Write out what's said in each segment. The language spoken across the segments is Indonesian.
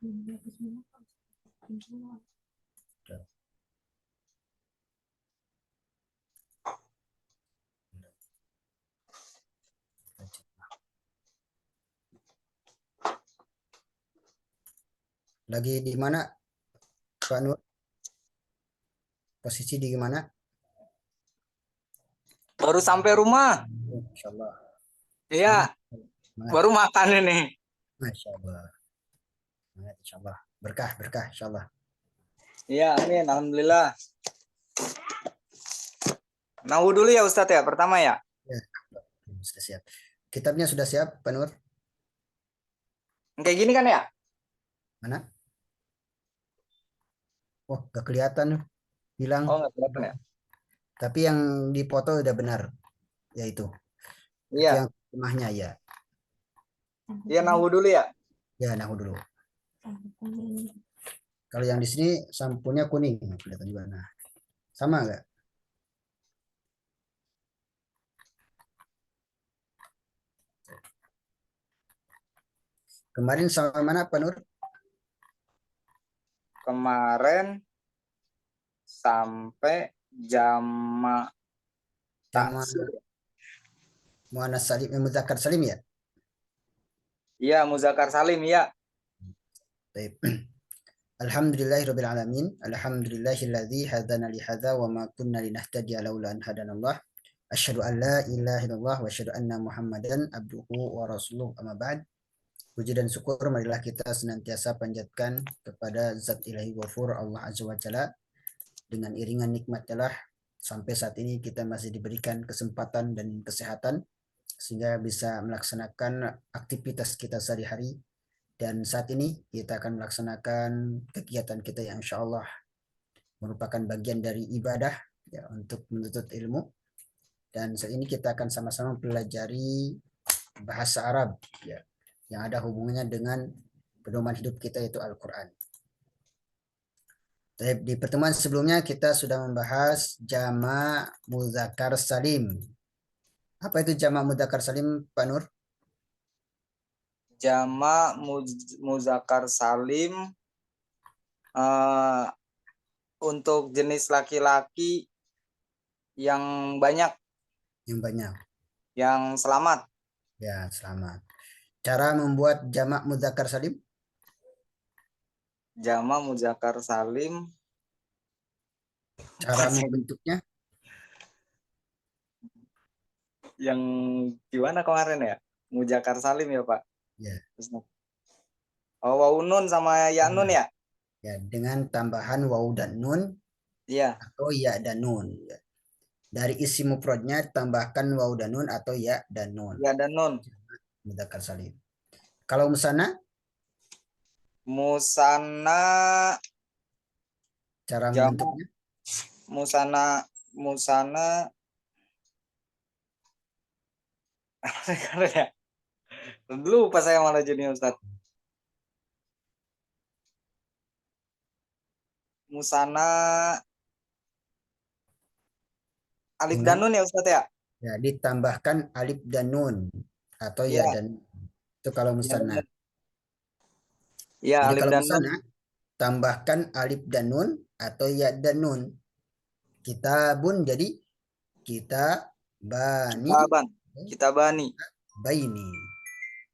Lagi di mana, Pak Nur? Posisi di mana? Baru sampai rumah. Insya Allah. Iya, baru makan ini. Masya Allah. Insya Allah. Berkah, berkah, insya Allah. Iya, amin. Alhamdulillah. Nahu dulu ya Ustadz ya, pertama ya. Ya, sudah siap. Kitabnya sudah siap, Pak Nur? Kayak gini kan ya? Mana? Oh, gak kelihatan. Hilang. Oh, nggak kelihatan ya? Tapi yang dipoto udah benar. Yaitu. Tapi Iya. yang tengahnya ya. Iya, nahu dulu ya. Ya, nahu dulu. Kalau yang di sini sampulnya kuning. Kelihatan juga. Nah, sama nggak? Kemarin sama mana, Pak Nur? Kemarin sampai jama Sama taksir. Muannas Salim, Muzakkar Salim ya? Iya, Muzakkar Salim ya. Baik. Alhamdulillahirabbil alamin. Alhamdulillahilladzi hadana li hadza wa ma kunna linahtadiya laula an hadanallah. Asyhadu an la ilaha illallah wa asyhadu anna Muhammadan abduhu wa rasuluh. Amma ba'd. Puji dan syukur marilah kita senantiasa panjatkan kepada Zat Ilahi Ghafur Allah Azza wa Jalla. Dengan iringan nikmatnya lah sampai saat ini kita masih diberikan kesempatan dan kesehatan sehingga bisa melaksanakan aktivitas kita sehari-hari. Dan saat ini kita akan melaksanakan kegiatan kita yang insya Allah merupakan bagian dari ibadah ya, untuk menuntut ilmu. Dan saat ini kita akan sama-sama pelajari bahasa Arab ya, yang ada hubungannya dengan pedoman hidup kita yaitu Al-Quran. Di pertemuan sebelumnya kita sudah membahas jamak mudzakkar salim. Apa itu jamak mudzakkar salim, Pak Nur? Jama Muzakkar Salim untuk jenis laki-laki yang banyak. Yang banyak. Yang selamat. Ya, selamat. Cara membuat jamak mudzakkar salim? Jama Muzakkar Salim. Cara membentuknya? Yang gimana kemarin ya? Muzakkar Salim ya Pak? Ya. Oh, waw nun sama ya nun ya? Ya, dengan tambahan waw dan nun. Iya. Atau ya dan nun. Ya. Dari isi mufradnya tambahkan waw dan nun atau ya dan nun. Ya dan nun. Mudzakkar salim. Kalau musana? Musana. Cara membentuknya? Musana. Lupa saya malah jadi Ustaz. Musana alif dan nun ya Ustaz ya? Ya, ditambahkan alif dan nun atau ya dan itu kalau musana. Ya, Jadi alif kalau dan nun. musana tambahkan alif dan nun atau ya dan nun. Kitabun jadi kita bani. Kita bani. Baini.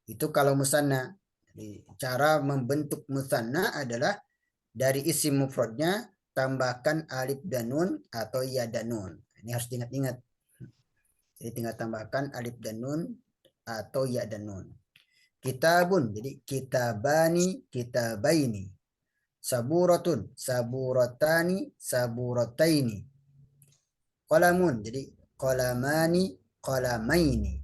Itu kalau musanna. Cara membentuk musanna adalah dari isim mufradnya tambahkan alif dan nun atau ya dan nun. Ini harus diingat-ingat. Jadi tinggal tambahkan alif dan nun atau ya dan nun. Kitabun jadi kitabani, kitabaini. Saburatun, saburatani, saburataini. Qalamun jadi qalamani, qalamaini.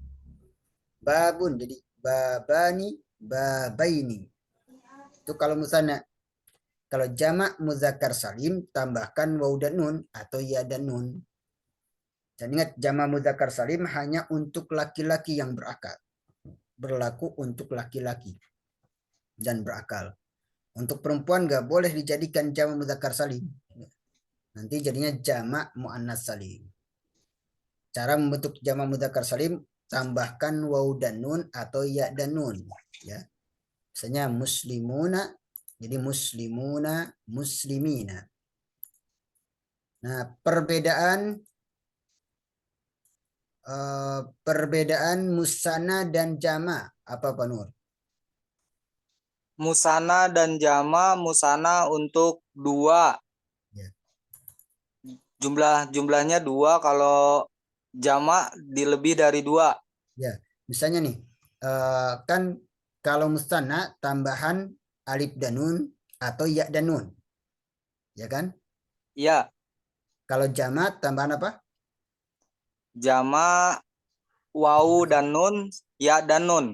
Babun jadi babani, babaini. Itu kalau musanna. Kalau jamak muzakkar salim tambahkan waw dan nun atau ya dan nun. Dan ingat jamak muzakkar salim hanya untuk laki-laki yang berakal. Berlaku untuk laki-laki dan berakal. Untuk perempuan nggak boleh dijadikan jamak muzakkar salim. Nanti jadinya jamak muannas salim. Cara membentuk jamak muzakkar salim tambahkan waw dan nun atau ya dan nun ya. Misalnya muslimuna Jadi muslimuna, muslimina. Nah, perbedaan musanna dan jama apa Pak Nur? Musana dan jama, musana untuk dua. Ya. Jumlahnya dua, kalau jama lebih dari dua. Ya, misalnya nih, kan kalau musanna tambahan alif dan nun atau ya dan nun, ya kan? Iya, Kalau jama tambahan apa? jama wau dan nun, ya dan nun.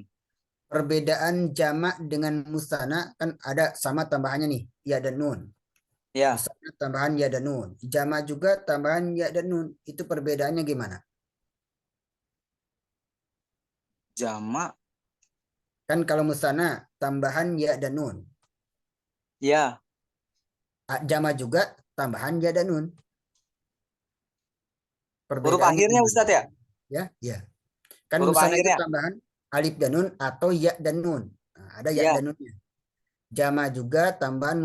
Perbedaan jamak dengan musanna kan ada sama tambahannya nih, ya dan nun. Ya, Musanna tambahan ya dan nun. Jamak juga tambahan ya dan nun. Itu perbedaannya gimana? jama, Kan kalau musanna tambahan ya dan nun. ya. Jamak juga tambahan ya dan nun. Huruf Perbedaannya akhirnya gimana? Ustadz ya? Ya, ya. Kan Huruf musanna itu akhirnya. tambahan alif dan nun atau ya dan nun. Nah, ada ya Ya, dan nunnya. Jamak juga tambahan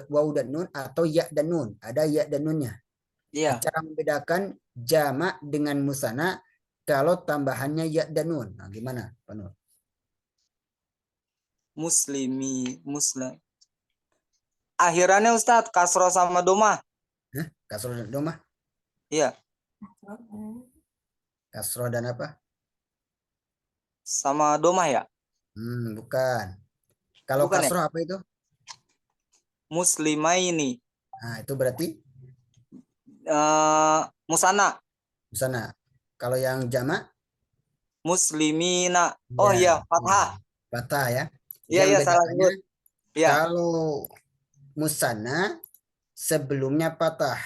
waw dan nun atau ya dan nun. Ada ya dan nunnya. Nah, iya. cara membedakan jamak dengan musanna kalau tambahannya ya dan nun. Nah, gimana, Pak Nur? Muslim. Akhirannya Ustadz, kasro sama doma. Hah? Kasroh dan domah? Iya, Kasroh dan apa? sama doma ya? Bukan. Kalau Bukan ya? kasroh apa itu? Muslimaini. Nah, itu berarti Musana. musana. Kalau yang jamak, Muslimina. Oh ya, iya, hmm, fathah. patah ya. Iya, Yang iya, salah bedakannya sebut. Iya, kalau musana sebelumnya patah,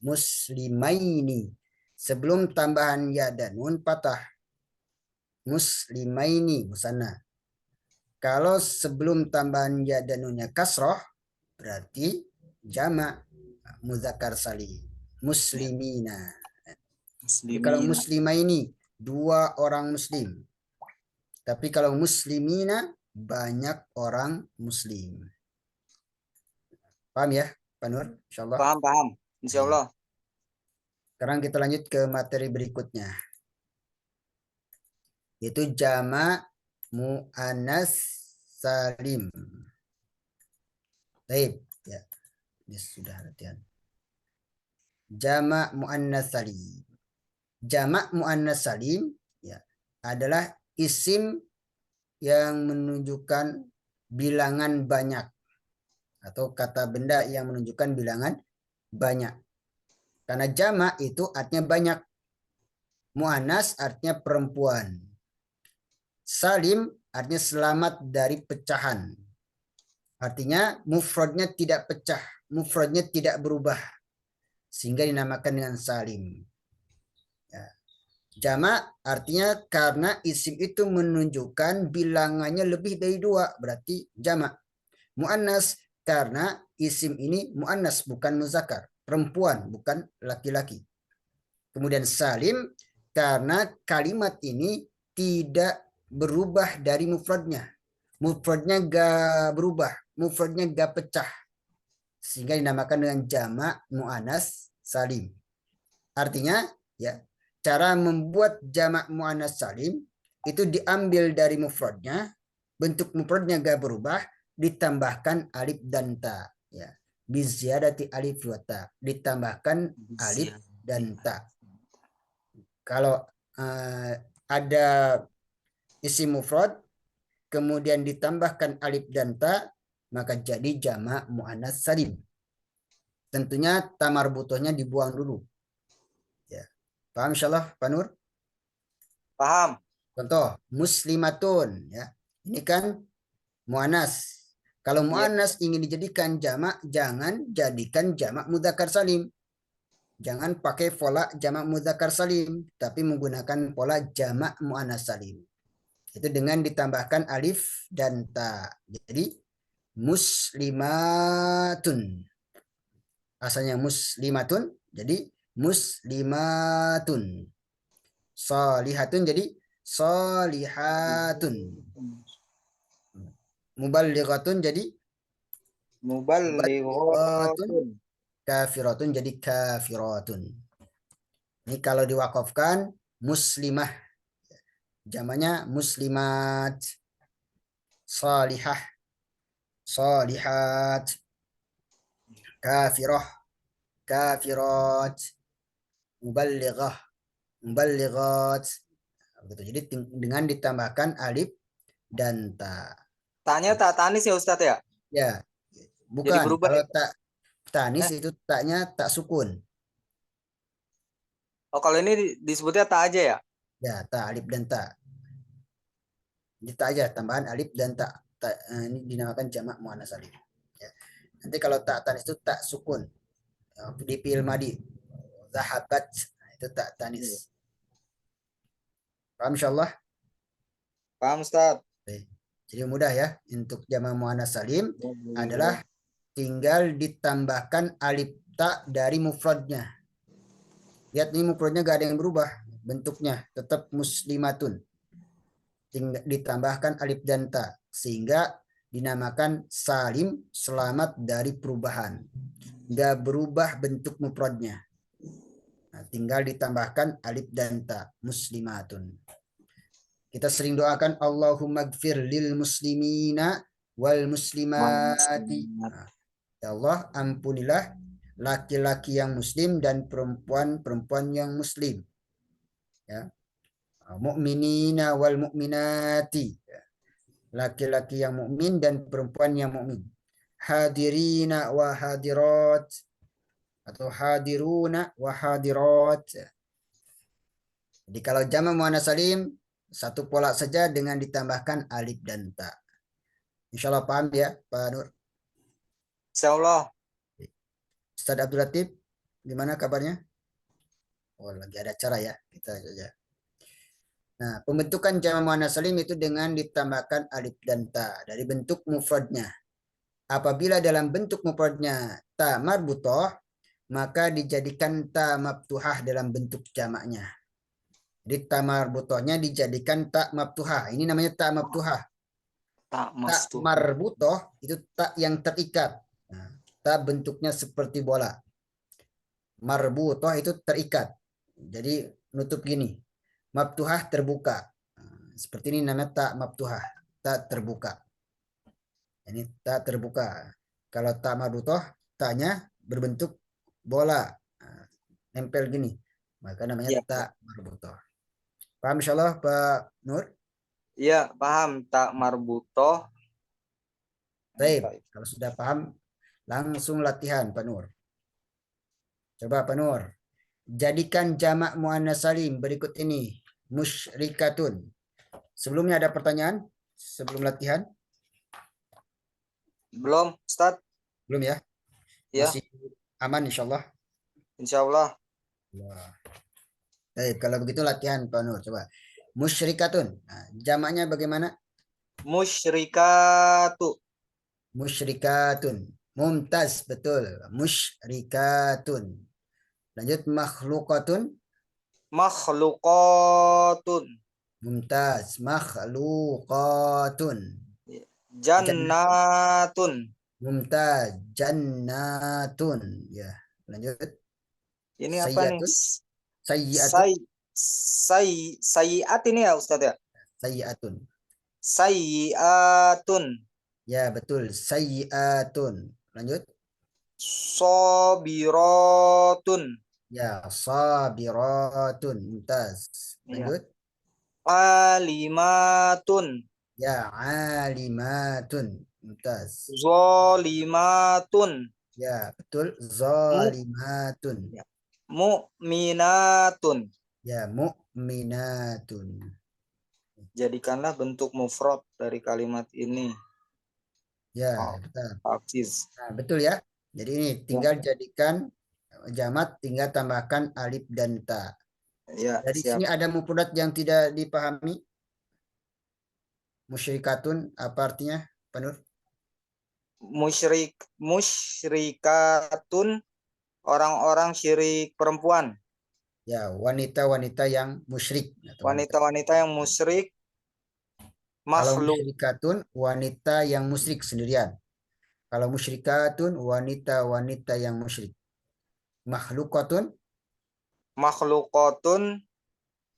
muslimaini. Sebelum tambahan ya dan nun patah, muslimaini musana. Kalau sebelum tambahan ya dan nunnya kasroh, berarti jamak muzakkar salim. Muslimina. Jadi kalau muslimina. muslimah ini dua orang muslim. Tapi kalau muslimina banyak orang muslim. Paham ya, Pak Nur? Insya Allah. Paham, paham. Insya Baik. Allah. Sekarang kita lanjut ke materi berikutnya. Yaitu jamak mu'annas salim. Baik. Ya, ini sudah latihan. Jamak muannas salim. Jamak muannas salim ya adalah isim yang menunjukkan bilangan banyak atau kata benda yang menunjukkan bilangan banyak. Karena jamak itu artinya banyak. Muannas artinya perempuan. Salim artinya selamat dari pecahan. Artinya mufradnya tidak pecah, mufradnya tidak berubah sehingga dinamakan dengan salim. Ya. Jamak artinya karena isim itu menunjukkan bilangannya lebih dari dua, berarti jamak. Muannas karena isim ini muannas bukan muzakkar, perempuan bukan laki-laki. Kemudian salim karena kalimat ini tidak berubah dari mufradnya. Mufradnya gak berubah, mufradnya gak pecah. Sehingga dinamakan dengan jamak muannas salim. Artinya ya cara membuat jamak muannas salim itu diambil dari mufradnya, bentuk mufradnya gak berubah, ditambahkan alif dan ta ya. Biziadati alif wa ta, ditambahkan alif dan ta. Kalau ada isim mufrad kemudian ditambahkan alif dan ta maka jadi jamak muannas salim. Tentunya ta marbutohnya dibuang dulu. Ya. Paham insyaallah Pak Nur? Paham. Contoh, muslimatun ya. Ini kan muannas. Kalau Iya. muannas ingin dijadikan jamak, jangan jadikan jamak mudzakkar salim. Jangan pakai pola jamak mudzakkar salim, tapi menggunakan pola jamak muannas salim. Itu dengan ditambahkan alif dan ta. Jadi muslimatun. Asalnya muslimatun, jadi muslimatun. Solihatun jadi solihatun. Muballighatun jadi Muballighatun, Muballighatun. kafiratun jadi kafiratun. Ini kalau diwakafkan muslimah, jamannya muslimat, salihah, salihat, kafirah, kafirat, muballighah, muballighat. Begitu. Jadi dengan ditambahkan alif dan ta. Taknya tak tanis ya Ustadz ya? Ya, Jadi bukan. berubah Kalau ya? tak tanis Eh, itu taknya tak sukun. oh kalau ini disebutnya tak aja ya? Ya, ta alif dan ta. Jadi tak aja tambahan alif dan ta. Ini dinamakan jamak muannas salim. Ya. Nanti kalau tak tanis itu tak sukun. Di fi'il madi. Zahabat, nah, itu tak tanis. Iya. Paham insyaallah? Paham Ustadz? Oke. Jadi mudah ya. Untuk jamak muannas salim adalah tinggal ditambahkan alif ta dari mufradnya. Lihat nih mufradnya gak ada yang berubah. Bentuknya tetap muslimatun. Tinggal ditambahkan alif dan ta. Sehingga dinamakan salim, selamat dari perubahan. Gak berubah bentuk mufradnya. Nah, tinggal ditambahkan alif dan ta. Muslimatun. Kita sering doakan Allahumma gfir lil muslimina wal muslimati. Nah, ya Allah, ampunilah laki-laki yang muslim dan perempuan-perempuan yang muslim. Ya. Mu'minina wal mu'minati. Ya. Laki-laki yang mukmin dan perempuan yang mukmin. Hadirina wa hadirat atau hadiruna wa hadirat. Ya. Jadi kalau jamak muannas salim satu pola saja dengan ditambahkan alif dan ta. Insya Allah paham ya Pak Nur. Insya Allah. Ustaz Abdul Latif, gimana kabarnya? Oh, lagi ada acara ya, kita saja. Nah, pembentukan jamak muannas salim itu dengan ditambahkan alif dan ta dari bentuk mufradnya. Apabila dalam bentuk mufradnya ta marbutoh, maka dijadikan ta maftuhah dalam bentuk jamaknya. Jadi ta marbutohnya dijadikan ta maftuhah. Ini namanya ta maftuhah. Tak Ta mas tuh. marbutoh itu ta yang terikat. Nah, ta bentuknya seperti bola. Marbutoh itu terikat. Jadi nutup gini. Maftuhah terbuka. Seperti ini namanya ta maftuhah. Ta terbuka. Ini ta terbuka. Kalau ta marbutoh, tanya berbentuk bola. Nempel gini. Maka namanya Iya. ta marbutoh. Paham insyaallah Pak Nur? Iya, paham. Tak marbutoh. Baik. Kalau sudah paham, langsung latihan Pak Nur. Coba Pak Nur. Jadikan jamak muannas salim berikut ini. Musyrikatun. Sebelumnya ada pertanyaan sebelum latihan? Belum, Ustadz? Belum ya? Ya, Masih aman insyaallah. insya Allah. Wah. Baik, kalau begitu latihan Pak Nur. Coba. Musyrikatun. Nah, jamaknya bagaimana? Musyrikatu. Musyrikatun. Mumtaz, betul. Musyrikatun. Lanjut makhlukatun. Makhlukatun. Mumtaz. Makhlukatun. Jannatun. Mumtaz. Jannatun. Ya. Lanjut. Ini apa nih? Sayyatun. Sayyiatun. Say, sayiat ini ya Ustadz ya? Sayyiatun. Sayiatun. Ya, betul. Sayyiatun. Lanjut. Sobiratun. Ya, sabiratun. Mumtaz. Iya. Lanjut. Alimatun. Ya, alimatun. Mumtaz. Zolimatun. Ya, betul. Mu, Zalimatun. ya. Mu'minatun. Ya, mu'minatun. Jadikanlah bentuk mufrad dari kalimat ini. Ya, Oh, betul. Hafiz. Nah, betul ya. Jadi ini Ya, tinggal jadikan jamak, tinggal tambahkan alif dan ta. ya, Dari siap. sini ada mufrad yang tidak dipahami. Musyrikatun apa artinya, Pak Nur? Musyrikatun, orang-orang syirik perempuan. Ya, wanita-wanita yang musyrik atau wanita. Wanita-wanita yang musyrik Kalau makhluk. musyrikatun wanita yang musyrik sendirian. Kalau musyrikatun wanita-wanita yang musyrik. Makhlukatun Makhlukotun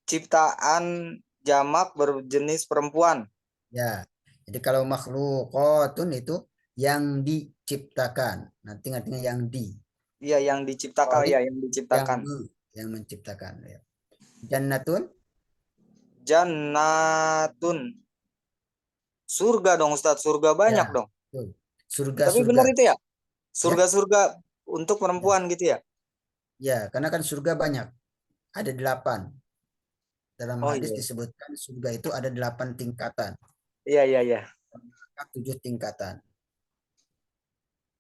ciptaan jamak berjenis perempuan. ya. Jadi kalau makhlukatun itu yang diciptakan. Nanti artinya yang di. Iya, yang diciptakan, Khaliq ya, yang diciptakan. yang menciptakan ya. Jannatun Jannatun. Surga dong Ustadz, surga banyak ya. dong. Betul. Tapi benar Surga-surga itu ya? ya. Surga-surga untuk Ya. perempuan gitu ya? Ya, karena kan surga banyak. Ada 8. Dalam Oh hadis iya. disebutkan surga itu ada 8 tingkatan. Iya, iya, iya. 7 tingkatan.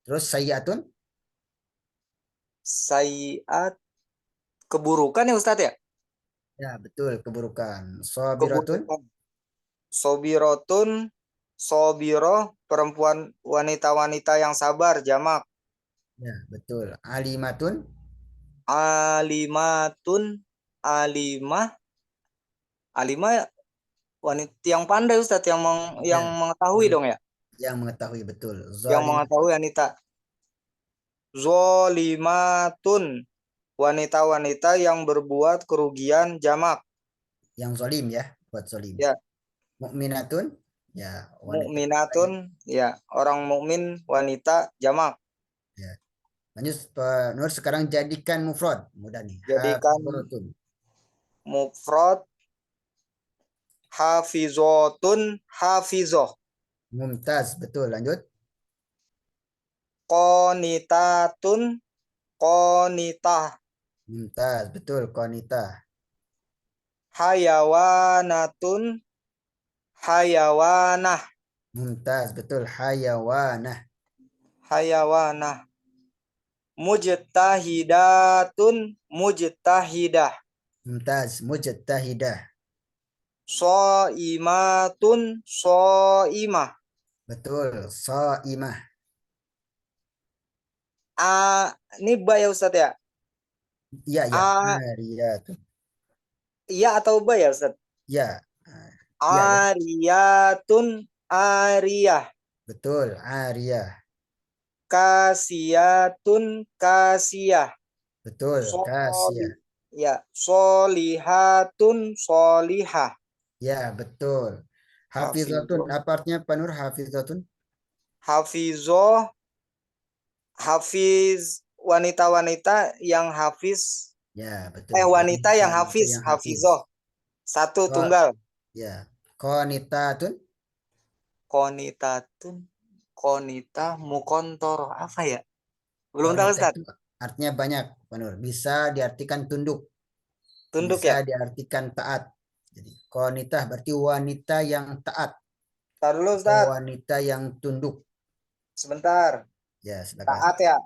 Terus sayyatun Sayiat keburukan ya Ustadz ya? ya betul keburukan. Sabiratun Keburukan. Sobirotun, sobiro, perempuan wanita-wanita yang sabar, jamak. ya betul. Alimatun Alimatun, alimah, alimah wanita yang pandai Ustadz, yang ya mengetahui yang dong ya, yang mengetahui betul. yang Zalimatun mengetahui wanita. Zolimatun, wanita-wanita yang berbuat kerugian, jamak. yang zalim ya, buat zalim. Ya, Mukminatun ya wanita mukminatun, yang ya, orang mukmin wanita, jamak. ya. Lanjut Pak Nur, sekarang jadikan mufrad. Mudah nih. Jadikan Hafizatun. mufrad hafizotun, hafizoh. Mumtaz, betul. Lanjut. Qonitatun, qonitah. Mumtaz, betul. Konita. Hayawanatun, hayawanah. Mumtaz, betul. Hayawanah. Hayawanah. Mujtahidatun, mujtahidah. Mumtaz, mujtahidah. Soimatun, soimah. Betul. Saimah. Ini ba ya Ustadz ya? Iya, ya. A, Ariyatun. iya atau ba ya Ustadz? Ya. Iya, ya. Ariyatun, ariyah. Betul. Ariyah. Kasiyatun, kasiyah. Betul. Soli, Kasiyah. ya, solihatun, solihah. Ya, betul. Hafizatun. Hafizun, Apa artinya Pak Nur? Hafizatun? hafizoh, hafiz, wanita-wanita yang hafiz, Ya, betul. Jadi wanita yang wanita hafiz, yang hafiz. hafizoh. Satu Ko, tunggal. ya. Qanitatun. Konitatun, konita, mukontoro. Apa ya? Belum tahu Qanita Ustaz. itu artinya banyak, Pak Nur. Bisa diartikan tunduk. Tunduk Bisa ya? diartikan taat. Jadi, qanitah berarti wanita yang taat Tahan dulu atau Ustaz. wanita yang tunduk. Sebentar. Ya, silakan. Taat ya?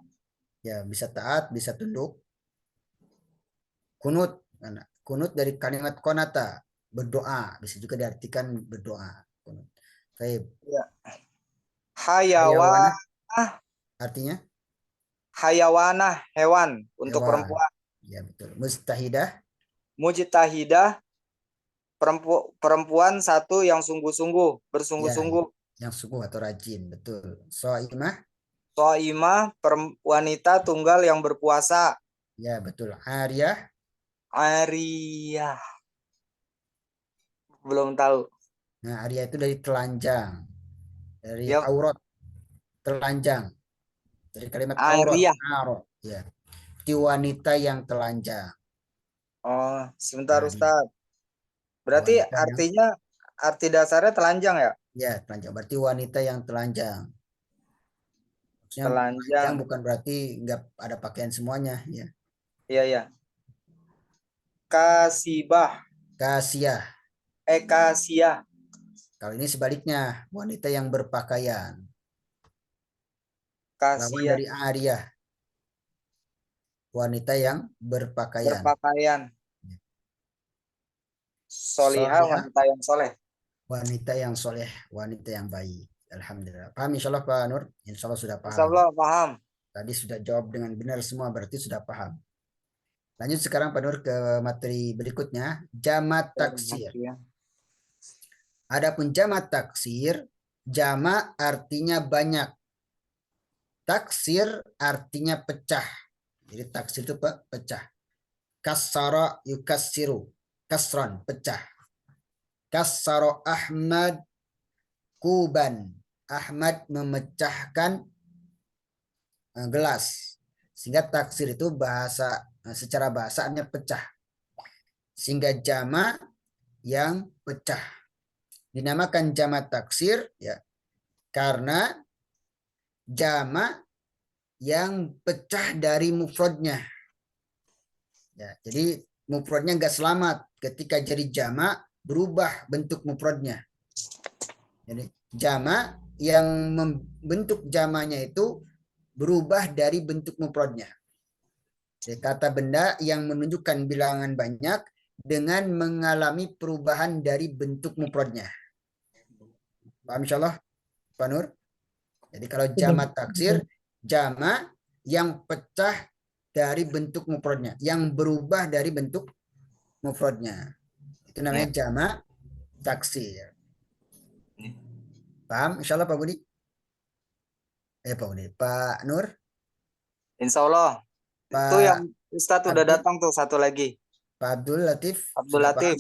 Ya, bisa taat, bisa tunduk. Kunut, kunut dari kalimat konata, berdoa, bisa juga diartikan berdoa. Kunut. Baik. Ya. Hayawanah, Hayawanah artinya hayawanah, hewan untuk hewan. perempuan. Ya, betul. Mustahidah, Mujtahidah, perempuan satu yang sungguh-sungguh, ya, bersungguh-sungguh. yang sungguh atau rajin, betul. Soimah, Soimah, wanita tunggal yang berpuasa. ya, betul. Ariyah, Ariyah, belum tahu. nah Ariyah itu dari telanjang, dari Ya, aurat, telanjang, dari kalimat aurat, Ariyah. aurat, ya. Itu wanita yang telanjang. Oh, sebentar Ariyah, Ustaz. Berarti wanita yang, artinya arti dasarnya telanjang ya? ya, telanjang. Berarti wanita yang telanjang. Maksudnya telanjang Telanjang. bukan berarti nggak ada pakaian semuanya, ya. Iya, iya. Kasibah, Kasiah. kasiah, Kalau ini sebaliknya, wanita yang berpakaian. Lawan kasiah, dari Ariyah, wanita yang berpakaian. berpakaian. Solihah, Solihah, wanita yang soleh. wanita yang soleh, wanita yang baik. Alhamdulillah. Paham insya Allah Pak Nur? Insya Allah sudah Insya paham. Allah paham. Tadi sudah jawab dengan benar semua, berarti sudah paham. Lanjut sekarang Pak Nur ke materi berikutnya, jamak taksir. Ya. Adapun jamak taksir, jamak artinya banyak. taksir artinya pecah. Jadi taksir itu pecah. Kassara yukassiru. Kasron, pecah. Kassara Ahmad kuban. Ahmad memecahkan gelas. Sehingga taksir itu secara bahasanya pecah. Sehingga jama yang pecah. Dinamakan jama taksir ya karena jama yang pecah dari mufradnya. Ya, jadi mufradnya nggak selamat ketika jadi jama berubah bentuk mufradnya. Jadi jama yang membentuk jamanya itu berubah dari bentuk mufradnya. Kata benda yang menunjukkan bilangan banyak dengan mengalami perubahan dari bentuk mufradnya. Paham insyaallah, Pak Nur? Jadi kalau jama taksir, jama yang pecah dari bentuk mufradnya, yang berubah dari bentuk mufradnya. Itu namanya jama taksir. Paham insyaallah Pak Budi? Pak Budi, Pak Nur? Insya Allah. Itu Pak yang Ustadz udah datang tuh satu lagi. Pak Abdul Latif. Abdul Latif.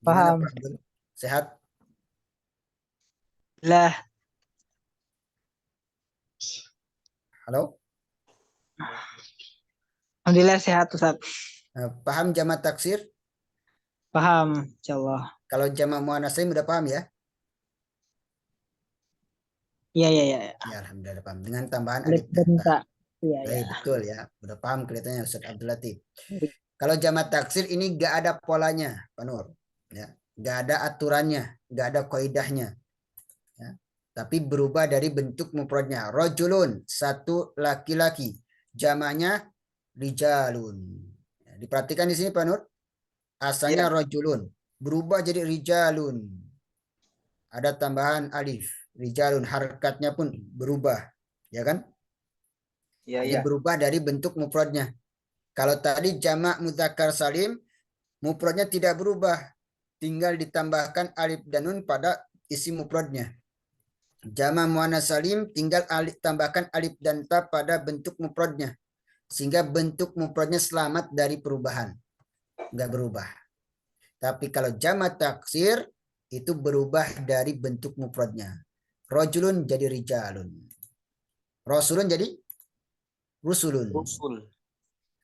Gimana Pak Abdul? Sehat? Lah. Halo? Alhamdulillah sehat Ustaz. Paham jama taksir? Paham, insyaallah. Kalau jama muannats salim udah paham ya? Iya. Ya, alhamdulillah paham. Dengan tambahan Alif alif dan ta. Iya. Betul ya. Udah paham kelihatannya Ustaz Abdul Latif. Kalau jama taksir ini gak ada polanya, Pak Nur. Ya, gak ada aturannya, gak ada kaidahnya. Ya. Tapi berubah dari bentuk mufradnya. Rajulun, satu laki-laki. Jamanya rijalun. Ya, diperhatikan di sini Pak Nur. Asalnya rajulun, berubah jadi rijalun. Ada tambahan alif, rijalun, harakatnya pun berubah, ya kan? Jadi berubah dari bentuk mufradnya. Kalau tadi jamak mudzakkar salim, mufradnya tidak berubah, tinggal ditambahkan alif dan nun pada isi mufradnya. Jamak muannats salim tinggal tambahkan alif dan ta pada bentuk mufradnya, sehingga bentuk mufradnya selamat dari perubahan, nggak berubah. Tapi kalau jamak taksir itu berubah dari bentuk mufradnya. Rajulun jadi rijalun. Rasulun jadi rusulun.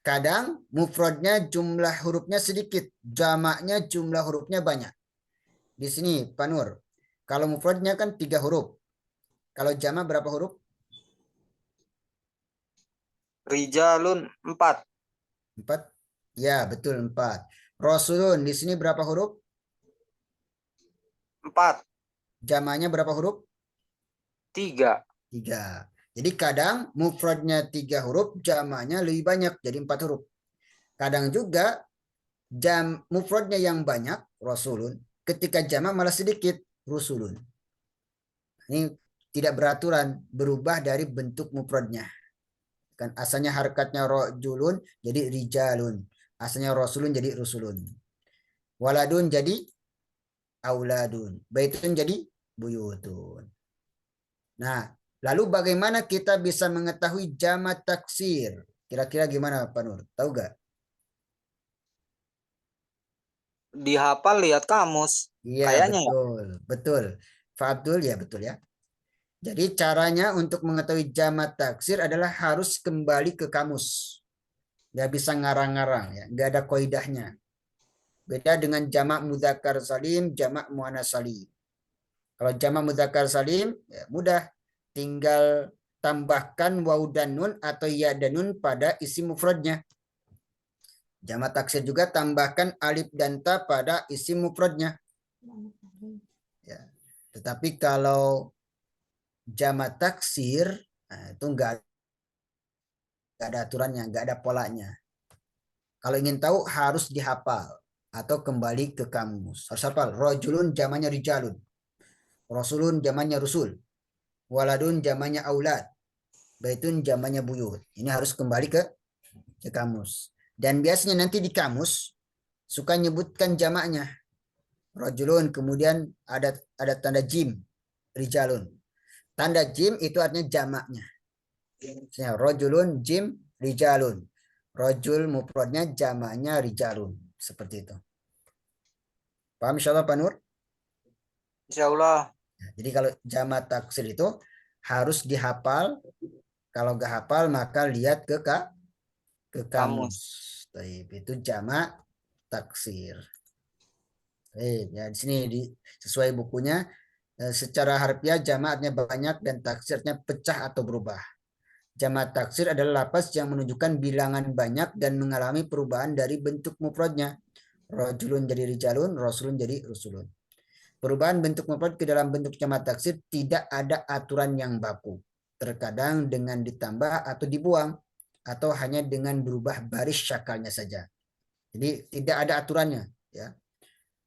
Kadang mufradnya jumlah hurufnya sedikit, jamaknya jumlah hurufnya banyak. Di sini Pak Nur, kalau mufradnya kan 3 huruf. Kalau jamak berapa huruf? Rijalun 4. 4? Ya, betul 4. Rasulun di sini berapa huruf? 4. Jamaknya berapa huruf? 3. 3. Jadi kadang mufradnya 3 huruf, jamaknya lebih banyak jadi 4 huruf. Kadang juga mufradnya yang banyak, rasulun, ketika jamak malah sedikit, rusulun. Ini tidak beraturan, berubah dari bentuk mufradnya. Kan asalnya harakatnya rajulun jadi rijalun. Asalnya rasulun jadi rusulun. Waladun jadi auladun. Baitun jadi buyutun. Nah, lalu bagaimana kita bisa mengetahui jamak taksir? Kira-kira gimana Pak Nur? Tahu gak? Dihafal lihat kamus. Iya, kayaknya betul. Betul. Pak Abdul ya betul ya. Jadi caranya untuk mengetahui jamak taksir adalah harus kembali ke kamus. Nggak bisa ngarang-ngarang ya, nggak ada kaidahnya. Beda dengan jamak mudzakkar salim, jamak muannats salim. Kalau jamak mudzakkar salim ya mudah, tinggal tambahkan waw dan nun atau ya dan nun pada isi mufradnya. Jamak taksir juga tambahkan alif dan ta pada isi mufradnya. Ya. Tetapi kalau jamak taksir itu nggak ada aturannya, nggak ada polanya. Kalau ingin tahu harus dihafal atau kembali ke kamus. Harus hafal. Rajulun jamannya rijalun. Rasulun jamannya rusul. Waladun jamannya aulad. Baitun jamannya buyut. Ini harus kembali ke kamus. Dan biasanya nanti di kamus suka nyebutkan jamaknya. Rajulun kemudian ada tanda jim. rijalun. Tanda jim itu artinya jamaknya. Ya, rojulun, jim, rijalun. Rojul mufradnya, jamaknya rijalun. Seperti itu. Paham insyaallah Pak Nur? Insyaallah. Jadi kalau jamak taksir itu harus dihafal. Kalau nggak hafal maka lihat ke kamus. Baik, itu jamak taksir. Baik, ya di sini sesuai bukunya secara harfiah jamaknya banyak dan taksirnya pecah atau berubah. Jamak taksir adalah lafaz yang menunjukkan bilangan banyak dan mengalami perubahan dari bentuk mufradnya. Rajulun jadi rijalun, rasulun jadi rusulun. Perubahan bentuk mufrad ke dalam bentuk jamak taksir tidak ada aturan yang baku. Terkadang dengan ditambah atau dibuang atau hanya dengan berubah baris syakalnya saja. Jadi tidak ada aturannya, ya.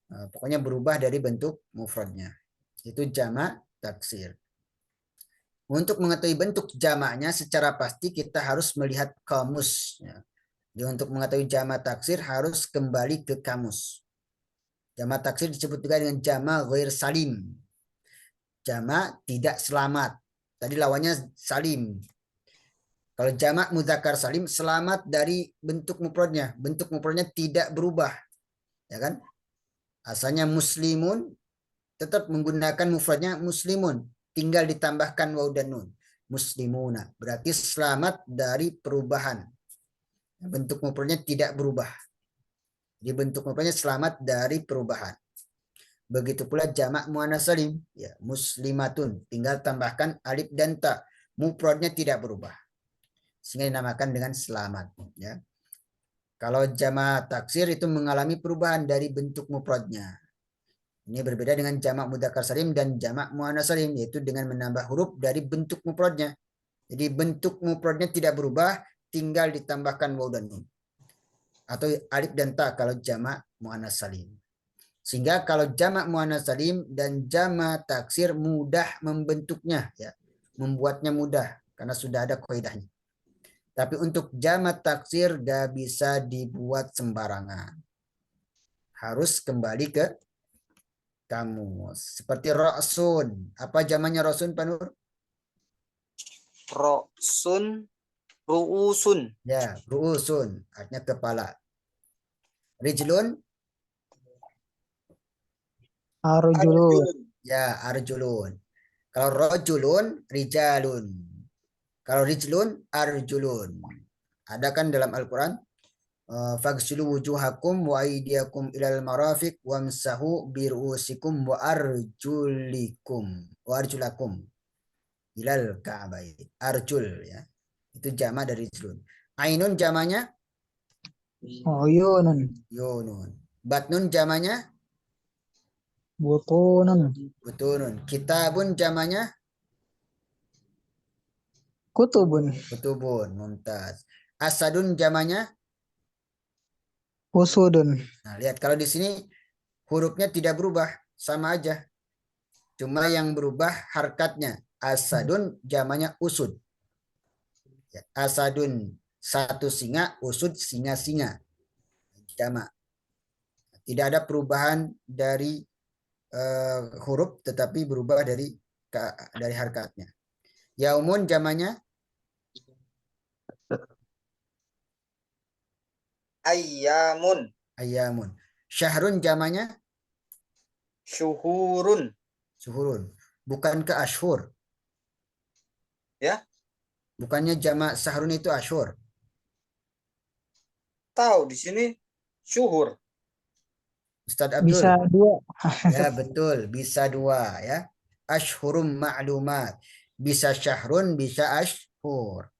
Pokoknya berubah dari bentuk mufradnya. Itu jamak taksir. Untuk mengetahui bentuk jamaknya secara pasti kita harus melihat kamus. Ya. Jadi untuk mengetahui jamak taksir harus kembali ke kamus. Jamak taksir disebut juga dengan jamak ghair salim. Jamak tidak selamat. Tadi lawannya salim. Kalau jamak mudzakkar salim selamat dari bentuk mufradnya. Bentuk mufradnya tidak berubah. Ya kan? Asalnya muslimun tetap menggunakan mufradnya muslimun. Tinggal ditambahkan waw dan nun. Muslimuna. Berarti selamat dari perubahan. Bentuk mufradnya tidak berubah. Jadi bentuk mufradnya selamat dari perubahan. Begitu pula jamak muannats salim, ya, muslimatun, tinggal tambahkan alif dan ta. Mufradnya tidak berubah. Sehingga dinamakan dengan selamat, ya. Kalau jamak taksir itu mengalami perubahan dari bentuk mufradnya. Ini berbeda dengan jamak mudzakkar salim dan jamak muannats salim, yaitu dengan menambah huruf dari bentuk mufradnya. Jadi bentuk mufradnya tidak berubah, tinggal ditambahkan waw dan nun. Atau alif dan ta kalau jamak muannats salim. Sehingga kalau jamak muannats salim dan jamak taksir mudah membentuknya, ya. Membuatnya mudah karena sudah ada kaidahnya. Tapi untuk jamak taksir gak bisa dibuat sembarangan. Harus kembali ke kamus. Seperti ra'sun. Apa jamannya ra'sun, Pak Nur? Ra'sun, ru'usun. Ya, ru'usun. Artinya kepala. Rijlun? Arjulun. Ya, arjulun. Kalau rojulun, rijalun. Kalau rijlun, arjulun. Ada kan dalam Al-Quran? Faghsilu wujuhakum wa aydiyakum ilal marafiq wamsahu biru'usikum wa arjulakum ilal ka'bain. Arjul, ya. Itu jamak dari rijlun. Ainun jamanya Uyunun. yunun. Batnun jamanya Butunun. butunun. Kitabun jamanya Kutubun. kutubun. Mumtaz. Asadun jamanya. Usudun. Nah, lihat kalau di sini hurufnya tidak berubah, sama aja. Cuma yang berubah harkatnya. Asadun jamanya usud. Ya, asadun satu singa, usud singa-singa. Jamak. Tidak ada perubahan dari huruf, tetapi berubah dari harkatnya. Yaumun jamanya Ayyamun, ayamun. Syahrun jamanya syuhurun. suhurun. Bukan ke ashur. Ya, Bukannya jamak sahrun itu ashur. tahu di sini syuhur. Ustadz Abdul. Bisa dua. Ya betul, bisa dua, ya. Ashhurum ma'lumat. Bisa syahrun, bisa ashhur.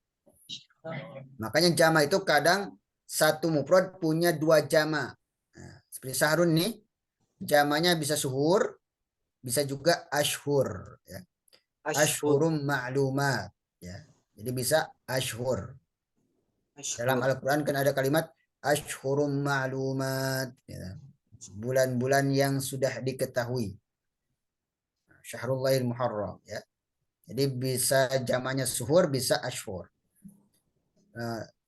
Makanya jamak itu kadang satu mufrad punya dua jamak. Nah, seperti sahrun nih, jamaknya bisa suhur, bisa juga ashhur, ya. Ashhur. Ashhurum ma'lumat, ya. Jadi bisa ashhur. Dalam Ashhur. Al-Quran kan ada kalimat ashhurum ma'lumat, ya. Bulan-bulan yang sudah diketahui. Syahrul Muharram, ya. Jadi bisa jamaknya suhur, bisa ashhur.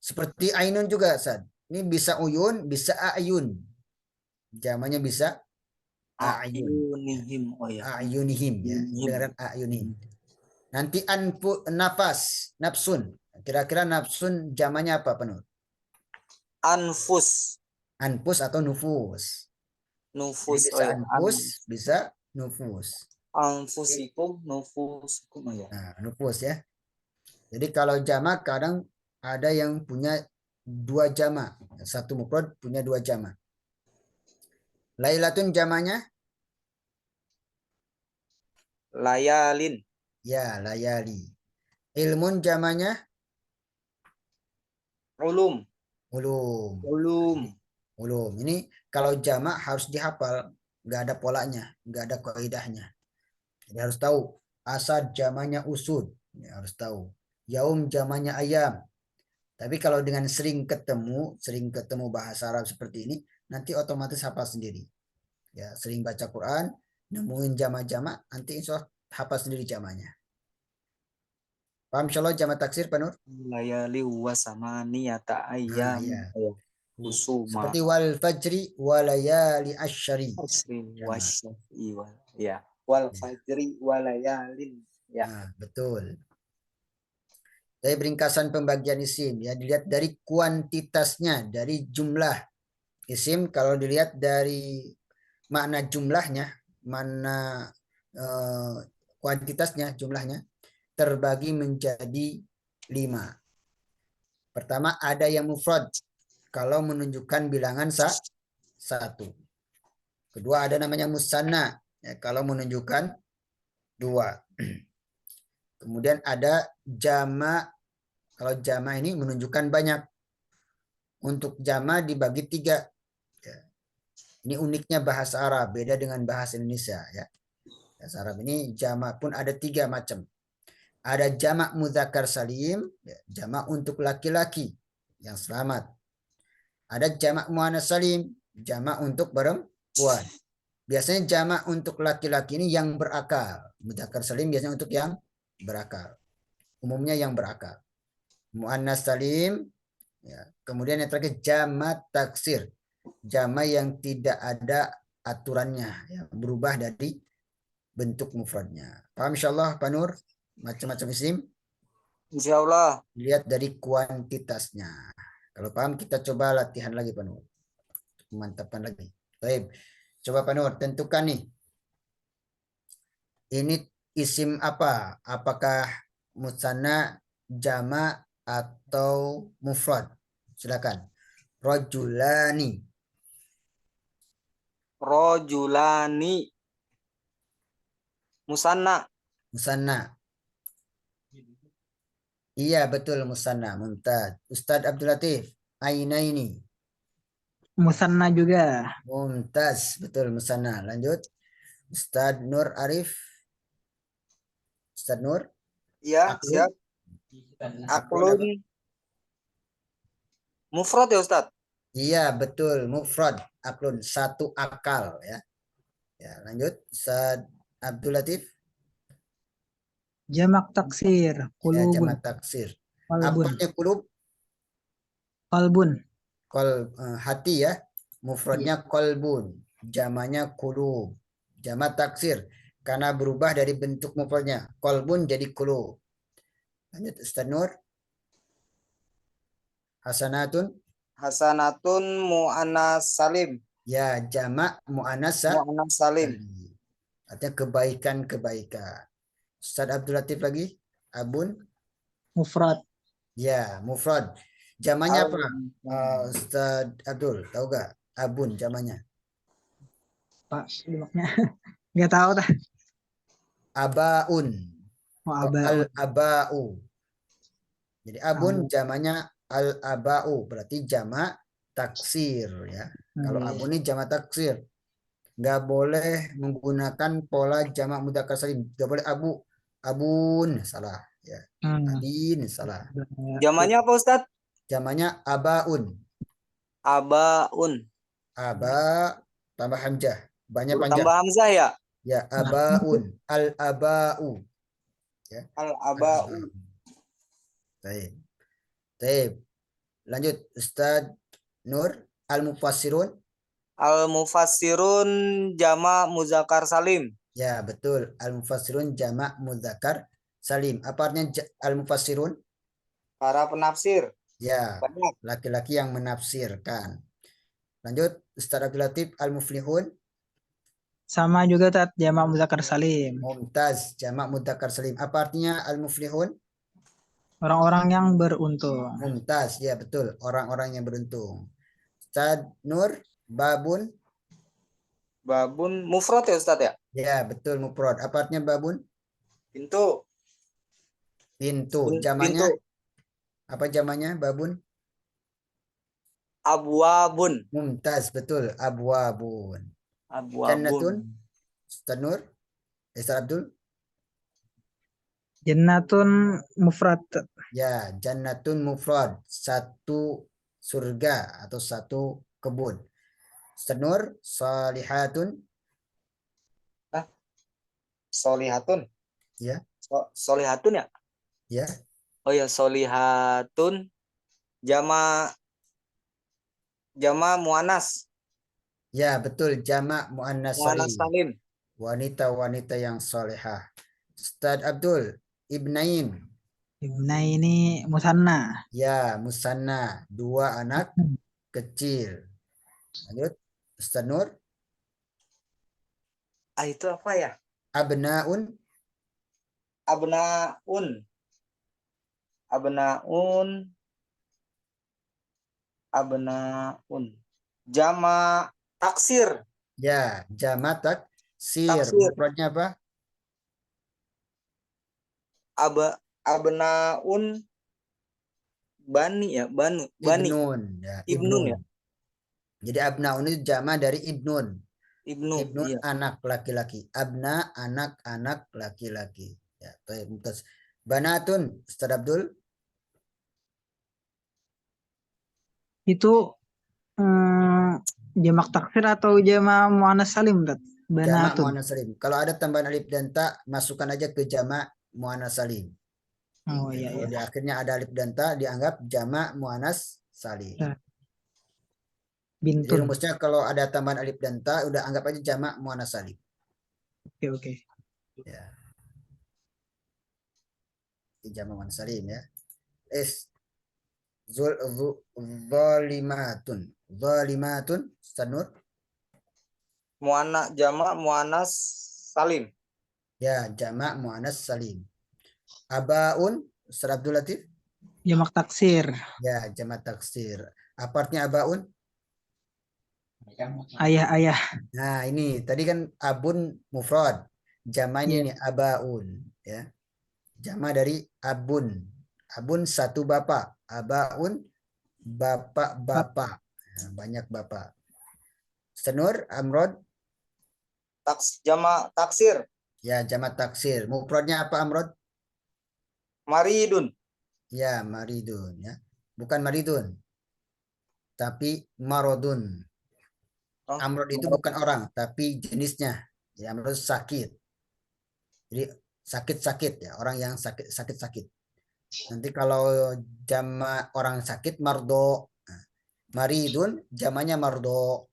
Seperti ainun juga, Sad. Ini bisa uyun, bisa ayun. Jamaknya bisa A'yun. A'yunihim. Oh ya. A'yunihim ya. A'yunihim. Dengaran a'yunihim. Nanti nafas, nafsun. Kira-kira nafsun jamannya apa penuh? Anfus. Anfus atau nufus. Jadi Nufus. bisa Oh ya. anfus, bisa nufus. Anfusikum, nufusikum. Oh ya. Nah, nufus ya. Jadi kalau jamak kadang ada yang punya dua jamak. Satu mufrad punya dua jamak. Lailatun jamaknya? Layalin. Ya, layali. Ilmun jamaknya? Ulum. Ulum. Ulum. Ulum. Ini kalau jamak harus dihafal. Nggak ada polanya. Nggak ada kaidahnya. Jadi harus tahu. Asad jamaknya usud. Ini harus tahu. Yaum jamaknya ayam. Tapi kalau dengan sering ketemu bahasa Arab seperti ini, nanti otomatis hafal sendiri. Ya, sering baca Quran, nemuin jamak-jamak, nanti insya Allah hafal sendiri jamaknya. Paham insya Allah jamak taksir, Pak Nur? Layali wasamaniyata ayyam. Ya. Husuma. Seperti wal fajri walayali asyari. Asri Jamak. wasyafi wal. Ya. Wal fajri walayalin. Ya. Nah, betul. Dari ringkasan pembagian isim ya, dilihat dari kuantitasnya, dari jumlah isim. Kalau dilihat dari makna jumlahnya, mana kuantitasnya, jumlahnya terbagi menjadi 5. Pertama ada yang mufrad kalau menunjukkan bilangan satu. Kedua ada namanya musanna ya, kalau menunjukkan 2. Kemudian ada jama, kalau jama ini menunjukkan banyak. Untuk jama dibagi 3. Ya. Ini uniknya bahasa Arab, beda dengan bahasa Indonesia ya. Bahasa Arab ini jama pun ada 3 macam. Ada jamak mudzakkar salim, ya, jamak untuk laki-laki yang selamat. Ada jamak muannas salim, jamak untuk perempuan. Biasanya jamak untuk laki-laki ini yang berakal. Mudzakkar salim biasanya untuk yang berakal. Umumnya yang berakal. Muannas salim, ya. Kemudian yang terakhir jamak taksir. Jamak yang tidak ada aturannya, ya, berubah dari bentuk mufradnya. Paham insyaallah Pak Nur? Macam-macam isim Insyaallah. lihat dari kuantitasnya. Kalau paham kita coba latihan lagi Pak Nur. Mantapkan lagi. Baik. Coba Pak Nur tentukan nih. Ini isim apa? Apakah musanna, jama atau mufrad? Silakan. Rajulani. Rojulani. Musanna. Musanna. Iya betul musanna. Mumtaz. Ustadz Abdul Latif. Aina ini. Musanna juga. Mumtaz. Betul musanna. Lanjut. Ustadz Nur Arif. Ustadz Nur. Ya, Aklun. siap. Aklun. Mufrad ya, Ustaz? Iya betul mufrad. Aklun. Satu akal ya. Ya lanjut. Ustadz Abdul Latif. Jamak taksir. Ya Kulubun. jamak taksir. Qalbun. Apanya kulub? Qalbun. Hati ya. Mufradnya kolbun. Jamanya kulub. Jamak taksir. Karena berubah dari bentuk mufradnya. Kolbun jadi kulub. Lanjut Ustaz Nur. Hasanatun. Hasanatun mu'annas salim. Ya jamak mu'annas Mu'annas salim. salim. Artinya kebaikan-kebaikan. Ustaz Abdul Latif lagi. Abun. Mufrad. Ya mufrad. Jamannya apa? Ustaz Abdul tahu gak? Abun jamannya. Pak, jamaknya. Nggak tahu dah. Abaun. Oh, Atau aba. al-aba'u. Jadi abun jamannya al-aba'u. Berarti jamak taksir ya. Kalau abun ini jamak taksir. Nggak boleh menggunakan pola jamak mudzakkar salim. Nggak boleh abun. Salah ya. Adin salah. Jamannya apa, Ustaz? Jamannya abaun. Abaun. Aba tambah hamzah. Banyak panjang. Tambah hamzah ya? Ya abaun. Al-aba'u. Ya. Al-aba'u. Baik. Baik. Lanjut Ustaz Nur al-mufassirun. Al-mufassirun jama muzakkar salim. Ya, betul. Al-mufassirun jamak muzakkar salim. Apa artinya al-mufassirun? Para penafsir. Ya, Banyak. laki-laki yang menafsirkan. Lanjut, Ustaz Abdul Latif, al-muflihun. Sama juga Tat, jamak muzakkar salim. Mumtaz, jamak mudzakkar salim. Apa artinya al-muflihun? Orang-orang yang beruntung. Mumtaz, ya betul. Orang-orang yang beruntung. Ustaz Nur, babun. Babun mufrad ya Ustadz ya? Ya, betul mufrad. Apa artinya babun? Pintu. Pintu. Jamannya, Pintu. apa jamannya babun? Abwabun. Mumtaz, betul. Abwabun. Abwabun. Jannatun, Ustaz Nur, Ustaz Abdul. Jannatun mufrad. Ya, jannatun mufrad. Satu surga atau satu kebun. Ustaz Nur, salihatun. Solihatun. Ya, Solihatun ya? ya. Oh ya, solihatun jama muannas. Ya, betul. Jamak muannas Muannas salim. salim. Wanita-wanita yang solehah. Ustaz Abdul, ibnain. Ibna ini musanna. Ya, musanna. Dua anak kecil. Lanjut. Ustaz Nur, Itu apa ya? abnaun. Abnaun. Abnaun. Abnaun. Jama taksir. Ya, jamak taksir. Taksir. Mufradnya apa? Abnaun bani ya, bani. Ibnun. Ya, Ibnun ibnun. ya. Jadi abnaun itu jamak dari ibnun. Ibnu, Ibnun iya. anak laki-laki. Abna anak-anak laki-laki. Ya, terus banatun, Ustaz Abdul. Itu jamak taksir atau jamak muannas salim Tat? Jamak Banatun. muannas salim. Kalau ada tambahan alif dan ta, masukkan aja ke jamak muannas salim. Oh Ya, iya kalau iya. di akhirnya ada alif dan ta, dianggap jamak muannas salim. Ya. Jadi Bintun. rumusnya kalau ada tambahan alif dan ta, udah anggap aja jamak muannas salim. Oke oke. Ya, di jamak muannas salim ya. Zalimatun. Zalimatun, Sanur. Jama muannas salim. Ya, jamak muannas salim. Abaun, Ustaz Abdul Latif. Jamak taksir. Ya, jamak taksir. Apa artinya abaun? Ayah-ayah. Nah, ini tadi kan abun mufrad. Jamaknya Iya. ini abaun, ya. Jamak dari abun. Abun satu bapak. Abaun bapak-bapak. Nah, banyak bapak. Senur, Amrod. Jama taksir. Ya, jamak taksir. Mufradnya apa, Amrod? Maridun. Ya, maridun, ya. Bukan maridun, tapi marodun. Oh, Amrod itu bukan orang, tapi jenisnya. Ya, amrod sakit. Jadi sakit-sakit ya, orang yang sakit-sakit. Nanti kalau jama orang sakit mardo. Nah, maridun jamannya mardo.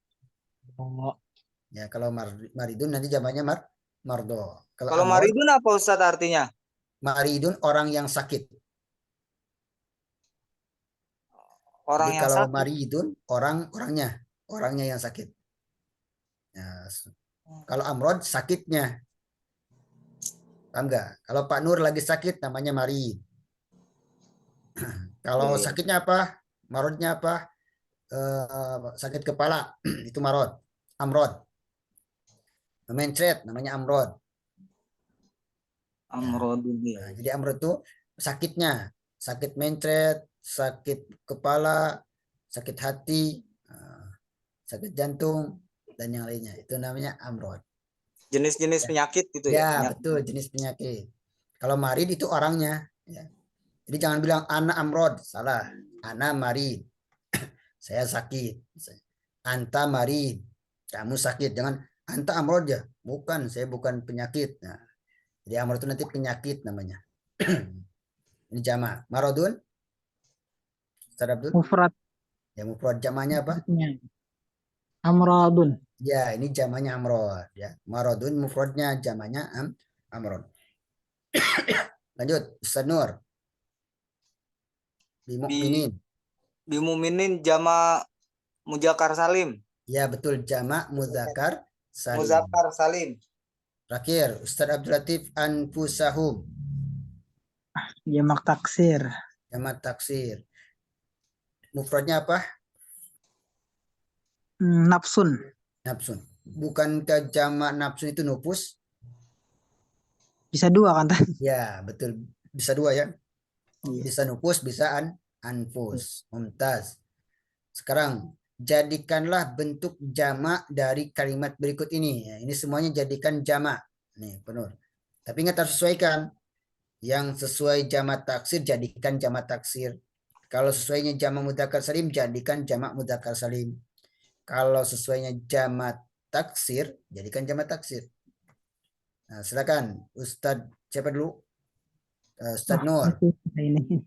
Oh, Ya, kalau maridun nanti jamannya mardo. Kalau kalau amrod, maridun apa Ustadz artinya? maridun orang yang sakit. Orang Jadi yang kalau sakit. maridun orangnya yang sakit. Ya, kalau amrod sakitnya. Paham nggak? Kalau Pak Nur lagi sakit namanya marid. Kalau Oke. sakitnya apa? Marodnya apa? Sakit kepala itu marod. Amrod. Mencret namanya amrod. Ya. Amrodun ya. Nah, jadi amrod itu sakitnya, sakit mencret, sakit kepala, sakit hati, sakit jantung dan yang lainnya. Itu namanya amrod. Jenis-jenis Ya, penyakit gitu ya. ya Penyakit. betul jenis penyakit. Kalau marid itu orangnya. Ya. Jadi jangan bilang anak amrod, salah. Anak marid, saya sakit. Anta marid, kamu sakit. Jangan anta amrod ya. Bukan, saya bukan penyakit. Nah, jadi amrod itu nanti penyakit namanya. Ini jama. Marodun, Ustaz Abdul. mufrad. Ya mufrad jamanya apa? Mufradnya. Amradun. Ya, ini jamaknya amrod ya. Marodun mufradnya jamaknya amrod. Lanjut, Ustaz Nur. Bi Bimukminin. bimuminin jama muzakkar salim. Ya, betul jamak muzakkar salim. Muzakkar salim. Terakhir, Ustaz Abdul Latif anfusahum. Jamak taksir. Jamak taksir. Mufradnya apa? Nafsun. Nafsun. Bukankah jamak nafsun itu nufus? Bisa dua kan? Ya, betul. Bisa dua ya. Iya. Bisa nufus, bisa anfus. Mumtaz. Sekarang, jadikanlah bentuk jamak dari kalimat berikut ini. Ya, ini semuanya jadikan jamak. Nih, penuh. Tapi ingat harus sesuaikan. Yang sesuai jamak taksir, jadikan jamak taksir. Kalau sesuainya jamak mudzakkar salim, jadikan jamak mudzakkar salim. Kalau sesuainya jamak taksir, jadikan jamak taksir. Nah, silakan Ustadz siapa dulu? Ustadz Nur. Ini.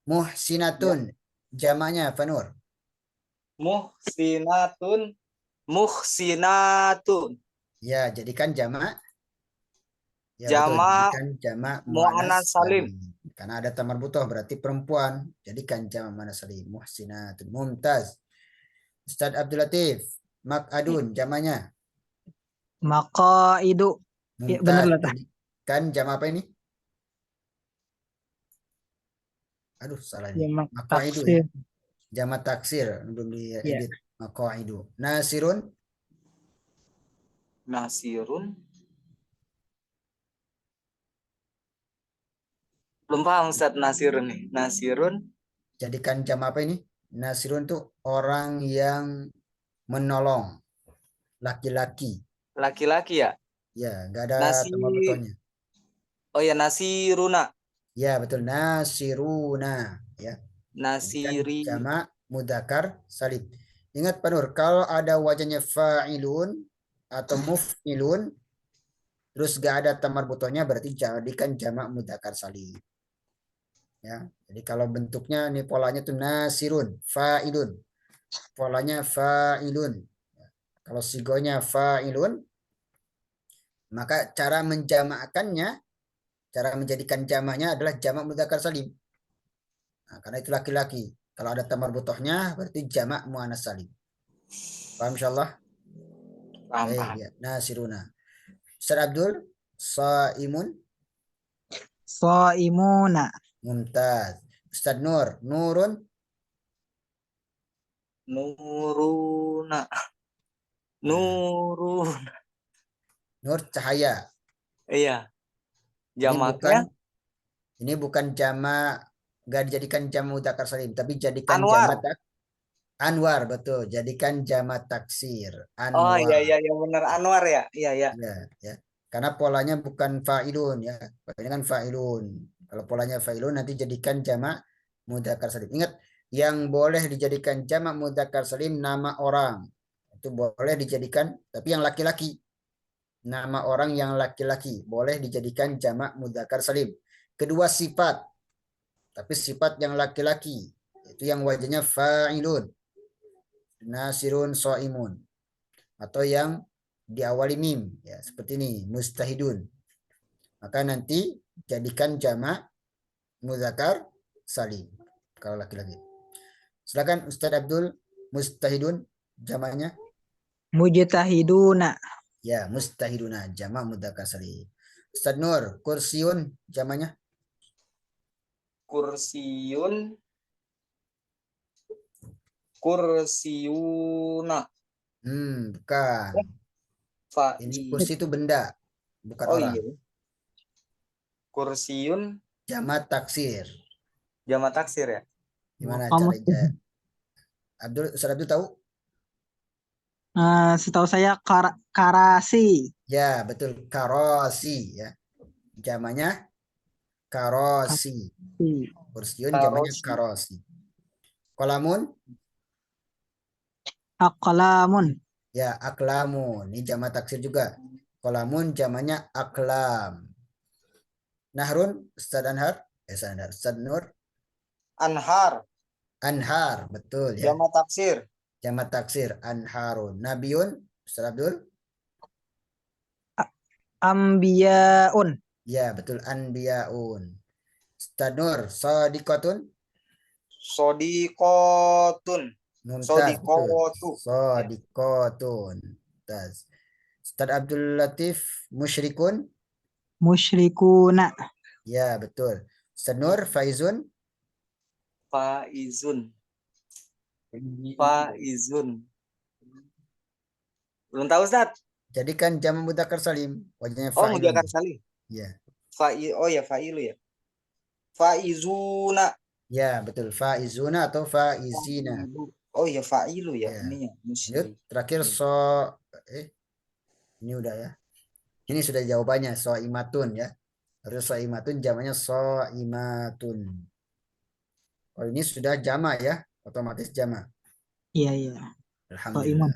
Muhsinatun. Jamaknya apa Nur? Muhsinatun. Muhsinatun. Ya, jadikan jamak. Ya, betul. Jamak Jadikan jamak muannas muannas salim. salim. Karena ada tamar butoh berarti perempuan. Jadikan jamak muannas salim. Muhsinatun. Mumtaz. Ustadz Abdul Latif. Mak'adun jamaknya. Maqaidu. Ya, benar Mumtaz. lah. Jadikan jamak apa ini? Aduh, salah ini. Jamak Maqaidu ya. taksir. Jamak taksir. Belum Ya. diedit. Maqaidu. Nasirun. Nasirun. Belum paham Ustaz Nasirun nih. Nasirun. Jadikan jamak apa ini? Nasirun tuh orang yang menolong. Laki-laki. Laki-laki ya. Ya, nggak ada Nasi. tambah betonnya. Oh ya, Nasiruna. Ya, betul. Nasiruna. Ya. Nasiri. Jamak mudzakkar salim. Ingat Pak Nur, kalau ada wajahnya fa'ilun atau muf'ilun, terus gak ada tamar butonnya, berarti jadikan jamak mudzakkar salim. Ya, jadi kalau bentuknya nih polanya tuh nasirun, fa'ilun. Polanya fa'ilun. Kalau sigonya fa'ilun, maka cara menjamakkannya, cara menjadikan jamaknya adalah jamak mudzakkar salim. Nah, karena itu laki-laki. Kalau ada tamar butohnya, berarti jamak muannas salim. Paham insyaallah? Paham, Baik, paham. ya. Nasiruna. Ustaz Abdul, Saimun, Shaimuna. Mumtaz. Ustaz Nur, Nurun, Nuruna. nah, Nurun. Nur cahaya. Iya. Ini bukan Jamaknya jamak, gak dijadikan jamak mudzakkar salim, tapi jadikan Anwar. jamak Anwar, betul. Jadikan jamak taksir. Oh iya, Anwar. iya, iya, benar Anwar ya. Iya, iya. Ya, ya. Karena polanya bukan fa'ilun ya. Ini kan fa'ilun. Kalau polanya fa'ilun nanti jadikan jamak mudzakkar salim. Ingat, yang boleh dijadikan jamak mudzakkar salim nama orang. Itu boleh dijadikan, tapi yang laki-laki. Nama orang yang laki-laki boleh dijadikan jamak mudzakkar salim. Kedua sifat, tapi sifat yang laki-laki. Itu yang wajahnya fa'ilun. Nasirun so'imun. Atau yang diawali mim ya seperti ini mustahidun, maka nanti jadikan jamak mudzakkar salim kalau laki-laki. Silakan Ustadz Abdul. Mustahidun jamaknya. Mujtahiduna. Ya, mustahiduna jamak mudzakkar salim. Ustadz Nur, kursiun jamaknya. Kursiun. Kursiuna. Bukan. Ini kursi itu benda, bukan Oh orang. iya. Kursiun Jamak taksir. jamak taksir ya. Gimana Kamus. caranya? Ustadz Abdul tahu? Setahu saya karasi. Ya, betul. Karosi ya. Jamaknya karosi. Kursiun jamaknya Karosi. karosi. Kolamun Aqlamun. ya aklamun. Ini jamak taksir juga. Kolamun jamaknya aklam. Nahrun, Ustaz Anhar. Ustaz Nur. Anhar Anhar, betul ya. jamak taksir. Jamak taksir anharun. Nabiun, Ustaz Abdul? Ambiyaun. Ya, betul anbiyaun. Ustaz Nur, sadiqatun? Sodikotun. Mumtaz, betul. Sodikotu. Ya. Sadiqatun. Mumtaz. Ustaz Abdul Latif, musyrikun? Musyrikuna. Ya, betul. Ustaz Nur, faizun? Faizun. Faizun. Belum tahu Ustaz. Jadi kan jamak mudzakkar salim, wajahnya Oh, fa'ilun. Mujakar Salih. Ya. Oh ya, Failu ya. Faizuna. Ya, betul. Faizuna atau faizina. Failu. Oh ya, Failu ya. Ya. Ini ya, Lanjut, musyrik. terakhir ini udah ya. Ini sudah jawabannya imatun ya. Harus imatun jamaknya imatun. Oh, ini sudah jama ya, otomatis jama. Iya, iya. Soimun. Alhamdulillah.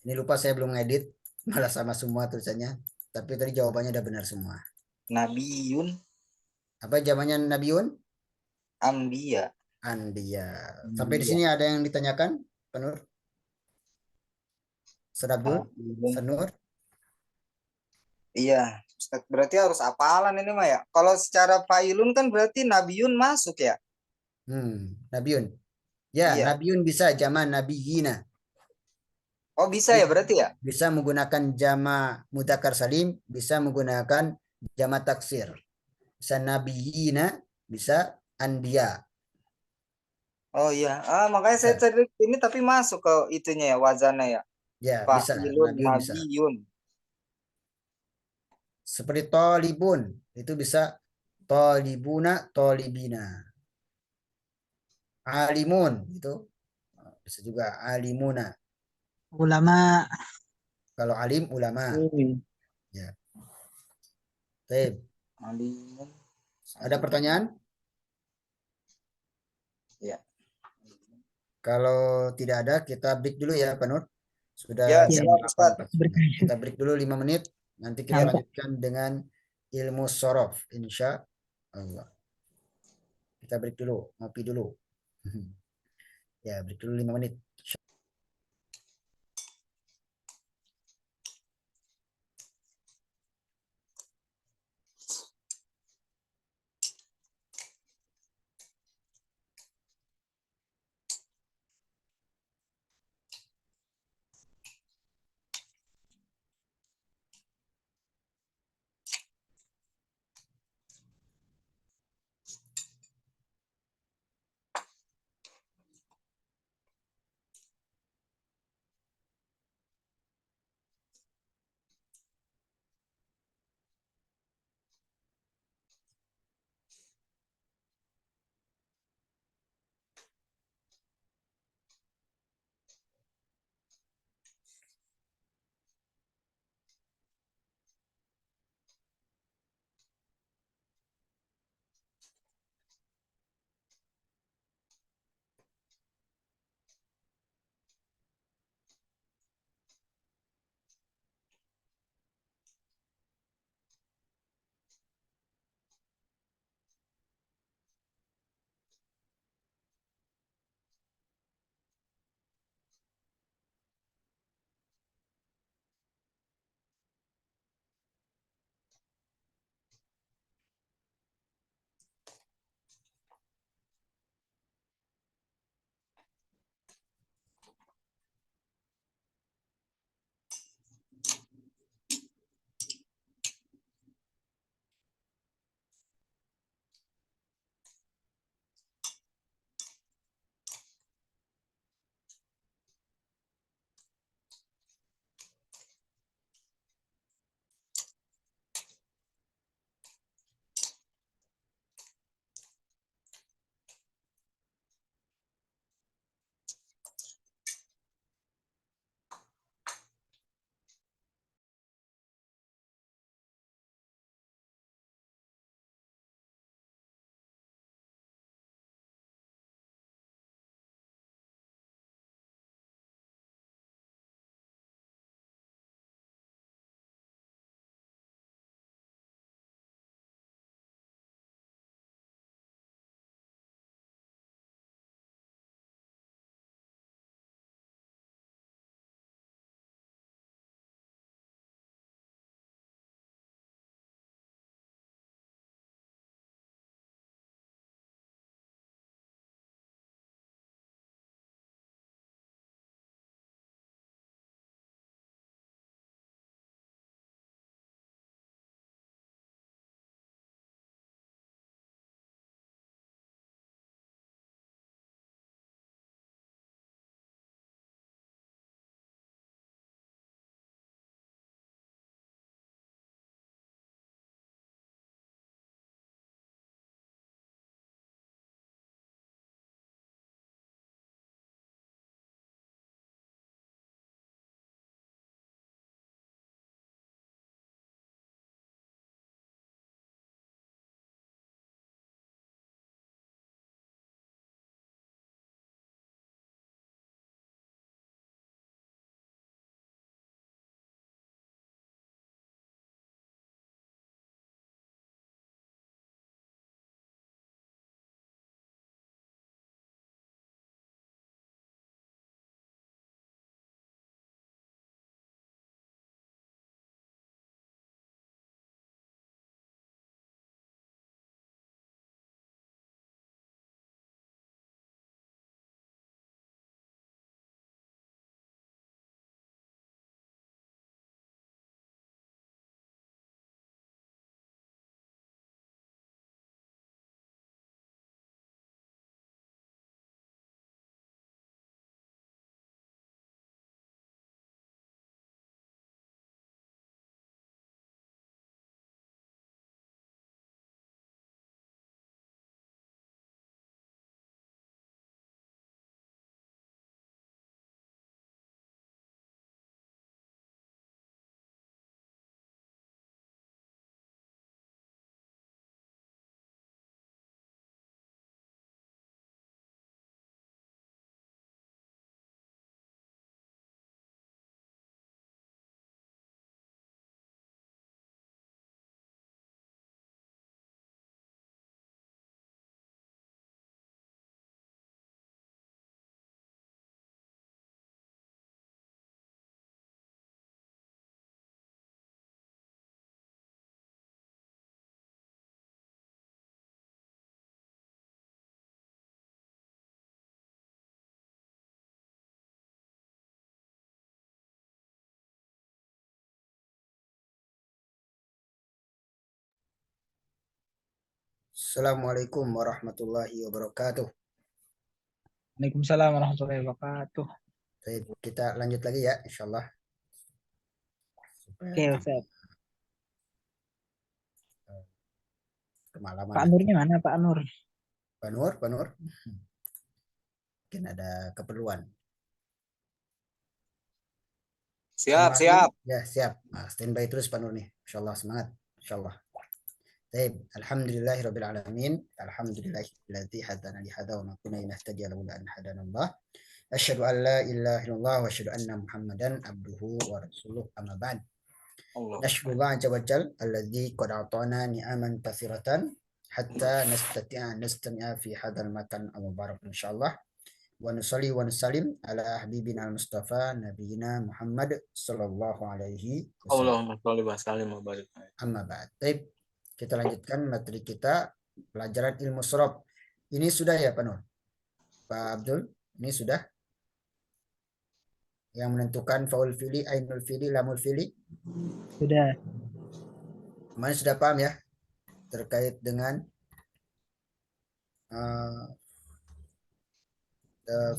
Ini lupa saya belum ngedit, malah sama semua tulisannya. Tapi tadi jawabannya udah benar semua. Nabiyun. Apa jawabannya Nabiun? Ambiya. Anbiya. Sampai di Ambiya. sini ada yang ditanyakan, Penur? Sadabdul? Failun. Sanur? Iya, Ustaz, berarti harus hafalan ini mah ya. Kalau secara Failun kan berarti Nabiyun masuk ya. Nabiun. Ya, Iya. Nabiun bisa jama nabiyina. Oh, bisa ya berarti ya. Bisa menggunakan jama mudzakkar salim, bisa menggunakan jama taksir. Bisa nabiyina, bisa anbiya. Oh iya. Makanya saya Bisa. cari ini tapi masuk ke itunya ya, wazana ya. Ya, bisa. Failun, Nabiun bisa. Nabiyun. Seperti tolibun, itu bisa tolibuna, tolibina. Alimun, itu bisa juga alimuna. Ulama. Kalau alim, ulama. Ya. Baik. Alimun. Ada pertanyaan? Ya. Kalau tidak ada, kita break dulu ya, Pak Nur. Sudah Ya, jam siap Ustaz. 8.45. Kita break dulu 5 menit. Nanti kita Ya. lanjutkan dengan ilmu sorof, insya Allah. Kita break dulu, ngopi dulu. Ya, break dulu 5 menit. Assalamualaikum warahmatullahi wabarakatuh. Waalaikumsalam warahmatullahi wabarakatuh. Baik, kita lanjut lagi ya, insyaallah. Supaya Oke, tidak Ustaz. kemalaman Pak nanti. Nurnya mana, Pak Nur? Pak Nur. Mungkin ada keperluan. Siap, Kemarin, siap. ya siap. Nah, standby terus Pak Nur nih. Insyaallah semangat. Insyaallah. Baik, alhamdulillahirabbil alamin. Alhamdulillahilladzi hadana li hadza wa ma kunna linahtadiya laula an hadanallah. Asyhadu an la ilaha illallah wa asyhadu anna Muhammadan abduhu wa rasuluh amma ba'd. Allah. Nashkurullah azza wa jal alladzi qad a'tana ni'aman katsiratan hatta nastati'a nastami'a fi hadzal makan al-mubarak insyaallah. Wa nusalli wa nusallim ala habibina al-mustafa nabiyina Muhammad sallallahu alaihi wasallam. Allahumma sholli wa sallim wa barik. Amma ba'd. Baik, kita lanjutkan materi kita pelajaran ilmu sorof. Ini sudah ya Pak Nur? Pak Abdul, ini sudah? Yang menentukan faul fili, ainul fili, lamul fili. Sudah. Kemarin sudah paham ya? Terkait dengan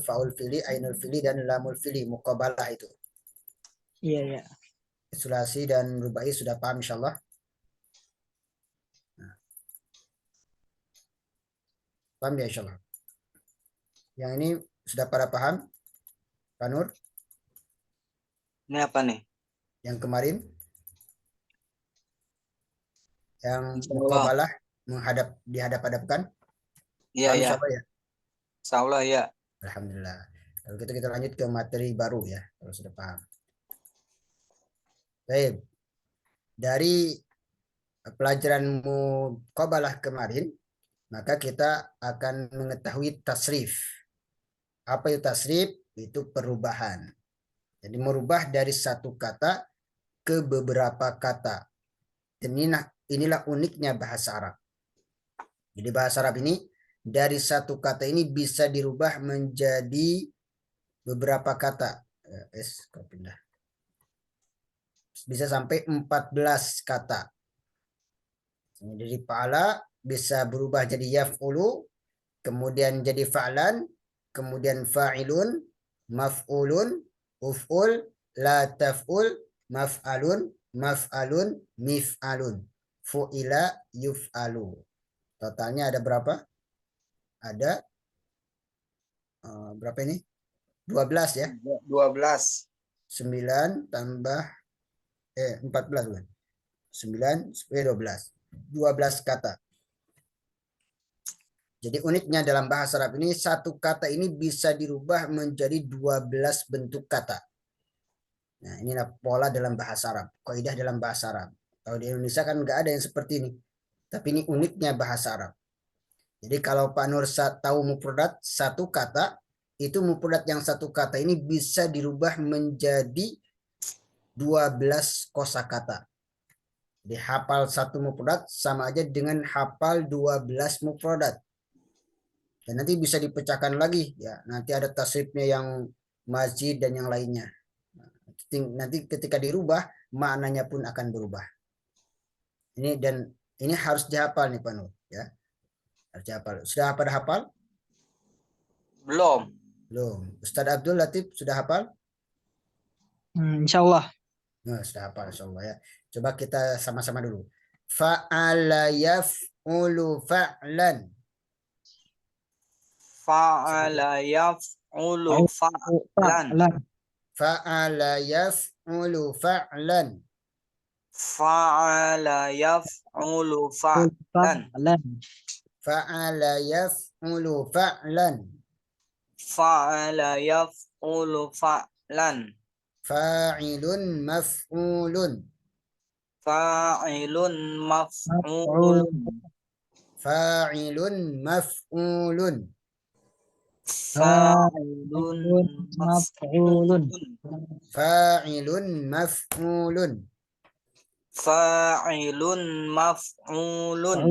faul fili, ainul fili, dan lamul fili, muqabalah itu. Iya, iya. Sulasi dan rubai sudah paham insyaallah. Nah. Paham ya insyaallah. Yang ini sudah pada paham? Pak Nur? Ini apa nih? Yang kemarin? Yang Insyaallah. muqabalah dihadap-hadapkan? Iya, Paham iya. insyaallah ya? Insyaallah ya. Alhamdulillah. Kalau gitu kita lanjut ke materi baru ya, kalau sudah paham. Baik. Dari pelajaran muqabalah kemarin, maka kita akan mengetahui tasrif. Apa itu tasrif? Itu perubahan. Jadi merubah dari satu kata ke beberapa kata. Dan inilah uniknya bahasa Arab. Jadi bahasa Arab ini dari satu kata ini bisa dirubah menjadi beberapa kata. Pindah. Bisa sampai 14 kata. Jadi fa'ala bisa berubah jadi yaf'ulu, kemudian jadi fa'lan, kemudian fa'ilun, maf'ulun, uf'ul, la taf'ul, maf'alun, maf'alun, mif'alun, fu'ila, yuf'alu. Totalnya ada berapa? Ada berapa ini? 12 ya? 12. 9 tambah 14 bukan? 9, 12. 12 kata. Jadi uniknya dalam bahasa Arab ini satu kata ini bisa dirubah menjadi 12 bentuk kata. Nah, inilah pola dalam bahasa Arab, kaidah dalam bahasa Arab. Kalau di Indonesia kan nggak ada yang seperti ini. Tapi ini uniknya bahasa Arab. Jadi kalau Pak Nur tahu mufradat satu kata, itu mufradat yang satu kata ini bisa dirubah menjadi 12 kosakata. Jadi hafal satu mufradat sama aja dengan hafal 12 mufradat. Dan nanti bisa dipecahkan lagi ya. Nanti ada tasrifnya yang mazid dan yang lainnya. Nanti ketika dirubah maknanya pun akan berubah. Ini harus dihafal nih Pak Nur ya. Harus dihafal. Sudah pada hafal? Belum. Belum. Ustadz Abdul Latif sudah hafal? Insyaallah. Nah, sudah hafal insyaallah ya. Coba kita sama-sama dulu. Fa'ala yaf'ulu fa'lan. Fa'ala yaf'ulu fa'lan. Fa'ala yaf'ulu fa'lan. Fa'ala yaf'ulu fa'lan. Fa'ala yaf'ulu fa'lan. Fa'ala yaf'ulu fa'lan. Fa'ilun maf'ulun. Fa'ilun maf'ulun. Fa'ilun maf'ulun. Fa'ilun maf'ulun. Fa'ilun maf'ulun. Fa'ilun maf'ulun.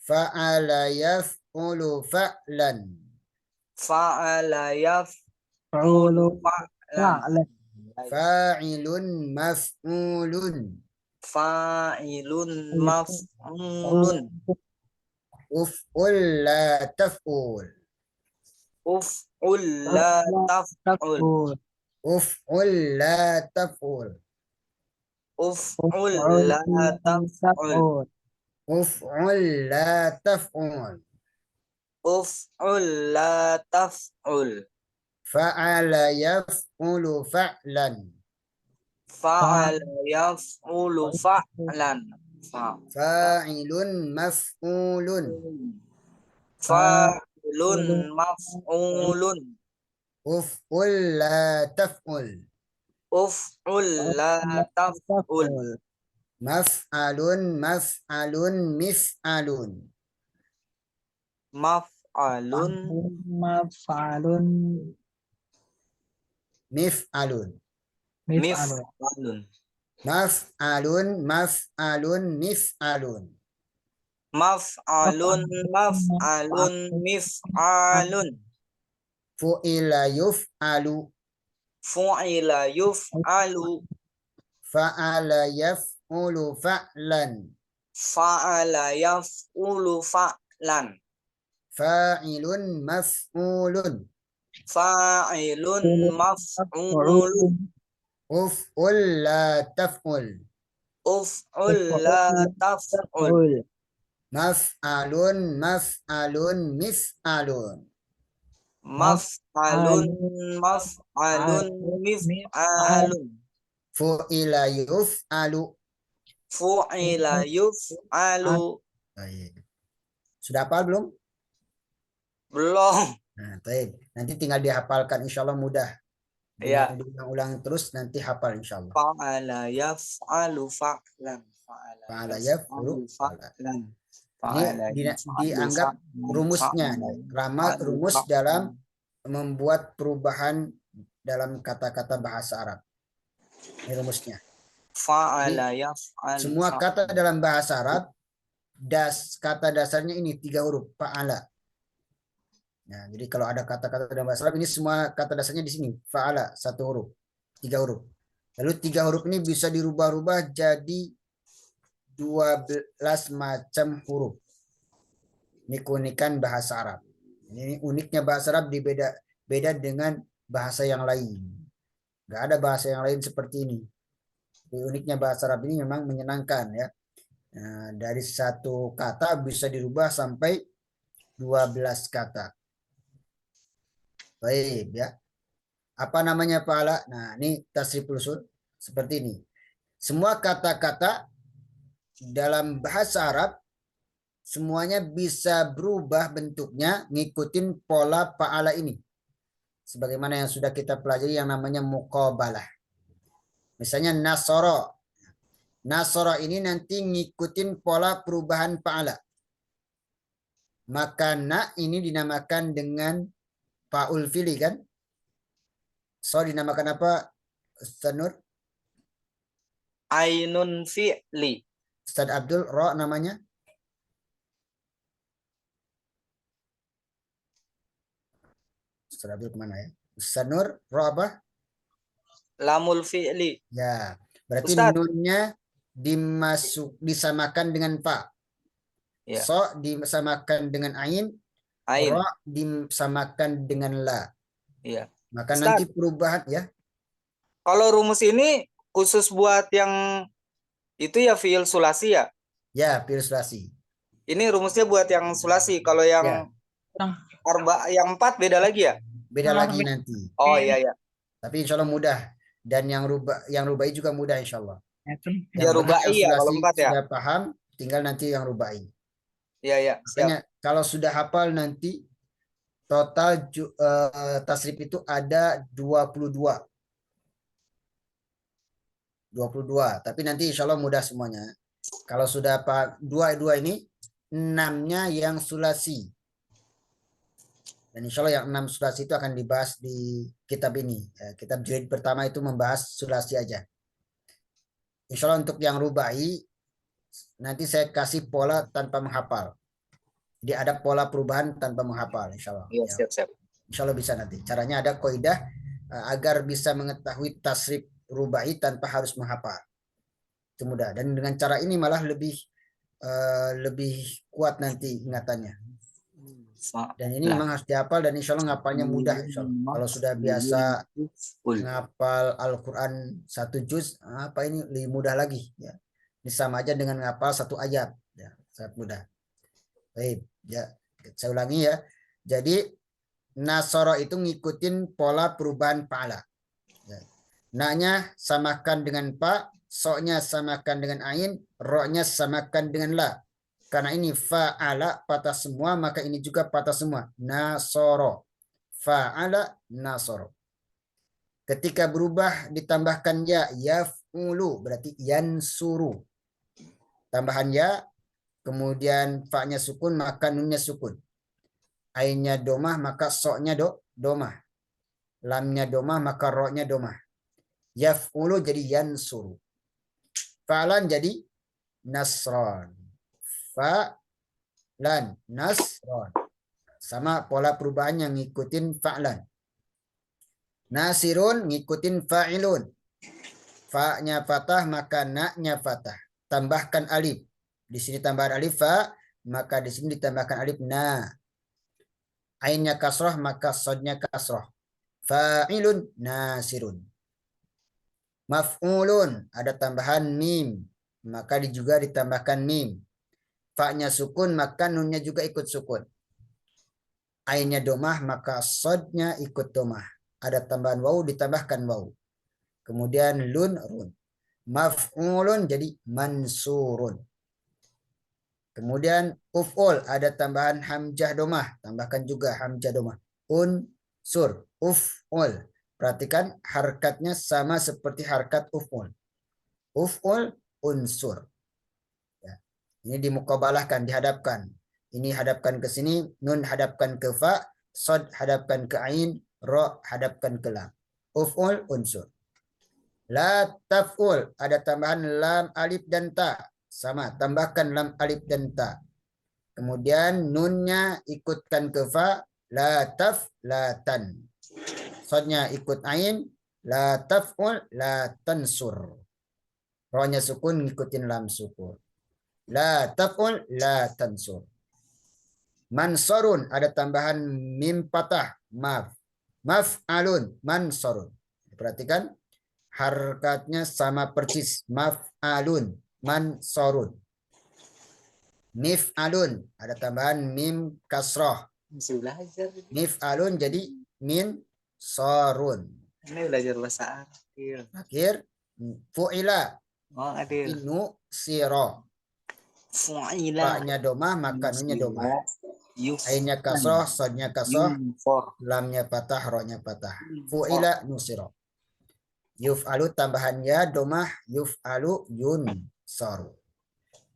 Fa'ala yaf'ulu fa'lan. Fa'ala yaf'ulu fa'lan. Fa'ilun maf'ulun. Fa'ilun maf'ulun. uf'ul la taf'ul. Uf'ul la taf'ul. Taf'ul. Uf'ul la taf'ul. Uf'ul Uf'ul la taf'ul. taf'ul. Uf'ul la taf'ul. Uf'ul la taf'ul. Fa'ala yaf'ulu fa'lan. Fa'ala yaf'ulu fa'lan. Fa'ilun maf'ulun. Fa'ilun maf'ulun. Uf'ul la taf'ul. Uf'ul la taf'ul. Maf'alun maf'alun mif'alun. Maf'alun Maf'alun. Mif'alun. mif'alun. Maf'alun maf'alun mif'alun. Maf'alun maf'alun mif'alun. Fu'ila yuf'alu. Fu'ila yuf'alu. Fa'ala yaf'ulu fa'lan. Fa'ala yaf'ulu fa'lan. Fa'ilun maf'ulun. Fa'ilun maf'ulun. Uf'ul la taf'ul. Uf'ul la taf'ul. Maf'alun maf'alun mif'alun. Maf'alun maf'alun mif'alun. Fu'ila yuf'alu. Fu'ila yuf'alu. Baik. Sudah hafal belum? Belum. Nah, baik. Nanti tinggal dihafalkan, insya Allah mudah. Ya. Diulang-ulang terus nanti hafal insya Allah. Fa'ala yaf'alu fa'lan. Fa'ala yaf'ulu fa'lan. Ini dianggap rumusnya, rumus dalam membuat perubahan dalam kata-kata bahasa Arab. Ini rumusnya. Fa'ala yaf'alu. Semua kata dalam bahasa Arab, kata dasarnya ini 3 huruf, fa'ala. Nah, jadi kalau ada kata-kata dalam bahasa Arab, ini semua kata dasarnya di sini, fa'ala, 1 huruf, 3 huruf. Lalu 3 huruf ini bisa dirubah-rubah jadi 12 macam huruf. Ini keunikan bahasa Arab. Ini uniknya bahasa Arab beda dengan bahasa yang lain. Gak ada bahasa yang lain seperti ini. Jadi uniknya bahasa Arab ini memang menyenangkan ya. Nah, dari 1 kata bisa dirubah sampai 12 kata. Baik ya. Apa namanya fa'ala? Nah, ini tasriful usul seperti ini. Semua kata-kata dalam bahasa Arab semuanya bisa berubah bentuknya ngikutin pola fa'ala ini. Sebagaimana yang sudah kita pelajari yang namanya muqabalah. Misalnya nasara. Nasara ini nanti ngikutin pola perubahan fa'ala. Maka na ini dinamakan dengan fa'ul fi'li kan? So dinamakan apa? Ustaz Nur? Ainun fi'li. Ustaz Abdul, ro namanya? Ustaz Abdul kemana ya? Ustaz Nur, ro apa? Lamul fi'li. Ya, berarti Ustaz. nunnya disamakan dengan fa. Ya. So disamakan dengan ain. Ain. Ro disamakan dengan la. Iya. Maka Ustaz, nanti perubahan ya. kalau rumus ini khusus buat yang itu ya fi'il sulasi ya? Ya, filtrasi. Ini rumusnya buat yang sulasi. Kalau yang yang 4 beda lagi ya? Beda lagi nanti. Oh iya ya. Tapi insya Allah mudah. Dan yang rubai juga mudah insya Allah. Ya rubai ya kalau 4 ya. Sudah paham, tinggal nanti yang rubai. Iya ya. Makanya kalau sudah hafal nanti total tasrif itu ada 22. 22. Tapi nanti insya Allah mudah semuanya. Kalau sudah 22 ini 6-nya yang sulasi. Dan insya Allah yang 6 sulasi itu akan dibahas di kitab ini. Kitab jilid pertama itu membahas sulasi aja. Insya Allah untuk yang rubai nanti saya kasih pola tanpa menghafal. Jadi ada pola perubahan tanpa menghafal insya Allah. Iya, siap. Insya Allah bisa nanti. Caranya ada kaidah agar bisa mengetahui tasrif rubai tanpa harus menghafal. Itu mudah. Dan dengan cara ini malah lebih lebih kuat nanti ingatannya. Dan ini Lah. memang harus dihafal dan insya Allah ngapalnya mudah. Insya Allah. Kalau sudah biasa ngapal Al-Quran 1 juz, apa ini lebih mudah lagi. Ya. Ini sama aja dengan ngapal 1 ayat. Ya, sangat mudah. Baik, ya, saya ulangi ya. Jadi nasoro itu ngikutin pola perubahan fa'ala. Ya. Na-nya samakan dengan pa, so-nya samakan dengan ain, ro-nya samakan dengan la. Karena ini fa'ala patah semua, maka ini juga patah semua. Nasoro. Fa'ala nasoro. Ketika berubah ditambahkan ya, yaf'ulu berarti yansuru. Tambahan ya, kemudian fa-nya sukun, maka nunnya sukun. Ainnya domah, maka so-nya domah. Lamnya domah, maka ro-nya domah. Yaf'ulu jadi yansuru. Fa'lan jadi nasron. Fa'lan, nasron. Sama pola perubahan yang ngikutin fa'lan. Nasirun ngikutin fa'ilun. Fa-nya fatah, maka na-nya fatah. Tambahkan alif. Di sini tambahan alif fa, maka di sini ditambahkan alif na. Ainnya kasroh, maka sodnya kasroh. Fa'ilun nasirun. Maf'ulun, ada tambahan mim, maka juga ditambahkan mim. Fa-nya sukun, maka nunnya juga ikut sukun. Ainnya domah, maka sodnya ikut domah. Ada tambahan waw, ditambahkan waw. Kemudian lun, run. Maf'ulun jadi mansurun. Kemudian uf'ul, ada tambahan hamzah domah, tambahkan juga hamzah domah. Unsur, uf'ul. Perhatikan harkatnya sama seperti harkat uf'ul. Uf'ul, unsur. Ya. Ini dimukabalahkan, dihadapkan. Ini hadapkan ke sini, nun hadapkan ke fa, sod hadapkan ke ain, ro hadapkan ke lam. Uf'ul, unsur. La taf'ul, ada tambahan lam, alif, dan ta. Sama, tambahkan lam, alif, dan ta. Kemudian nunnya ikutkan ke fa, la taf, la tan. Sodnya ikut ain, la taf'ul, la tansur. Rohnya sukun ngikutin lam sukun. La taf'ul, la tansur. Mansorun, ada tambahan mim patah, maf. Maf'alun, mansorun. Perhatikan, harkatnya sama persis. Maf'alun, mansorun. Mif'alun, ada tambahan mim kasroh. Masih belajar. Mif'alun jadi min sorun. Ini belajar bahasa Arab. Akhir fu'ila. Oh, adil. Inu siro. Fu'ila. Fa-nya domah, maka nunnya domah. Ainnya kasroh, sodnya kasroh, lamnya patah, rohnya patah. Fu'ila nusiro. Yuf'alu tambahan ya domah, yuf'alu yun soru.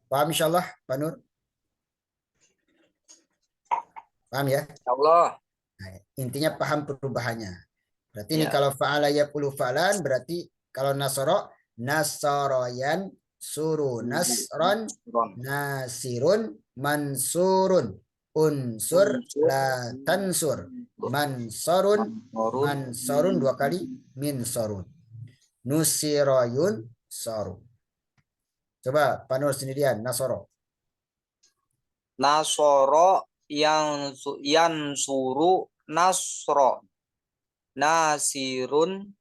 Paham insyaallah, Pak Nur? Paham ya? Allah. Nah, intinya paham perubahannya. Berarti ini Ya. kalau fa'ala yaqulu fa'lan, berarti kalau nasoro, nasoroyan, suru nasron, nasirun, mansurun, unsur, la tansur, mansorun, mansorun 2 kali, minsorun. Nusiroyun, soru. Coba Pak Nur sendirian, nasoro. Nasoro yang suru nasro. Nasirun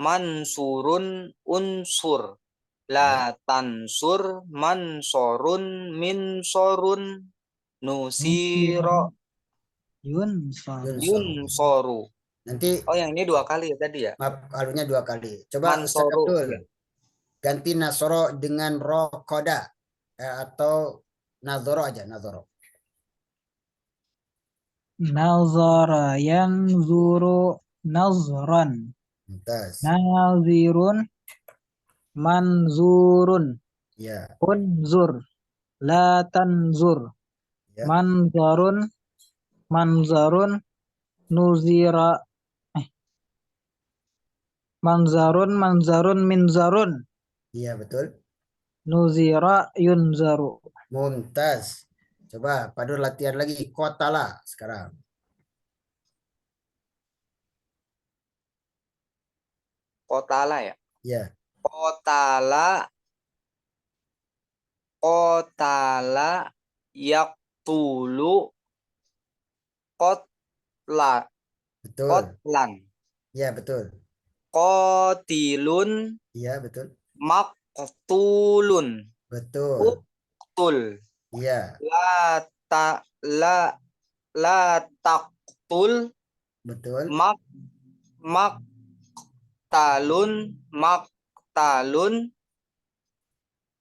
mansurun unsur. La tansur mansorun minsorun nusiro Yunsor. yunsoru. Nanti Oh, yang ini 2 kali ya tadi ya? maaf, alunya 2 kali. Coba Ustaz Mansoru. Abdul Ya. ganti nasoro dengan rokoda atau nazoro aja, nazoro. Nazara yanzuru nazran. Mumtaz. Nazirun manzurun. Ya, Unzur. La tanzur. ya. Manzarun manzarun nuzira. Manzarun manzarun minzarun. Iya, betul. Nuzira yunzaru. Mumtaz. Coba Pak Nur latihan lagi kotala sekarang. Kotala ya? Ya, Kotala Qotala yaqtulu qotla Betul. qotlan. Ya, betul. Qatilun Iya, betul. maqtulun. Betul. Uqtul. Iya, La ta la taqtul betul. maktalun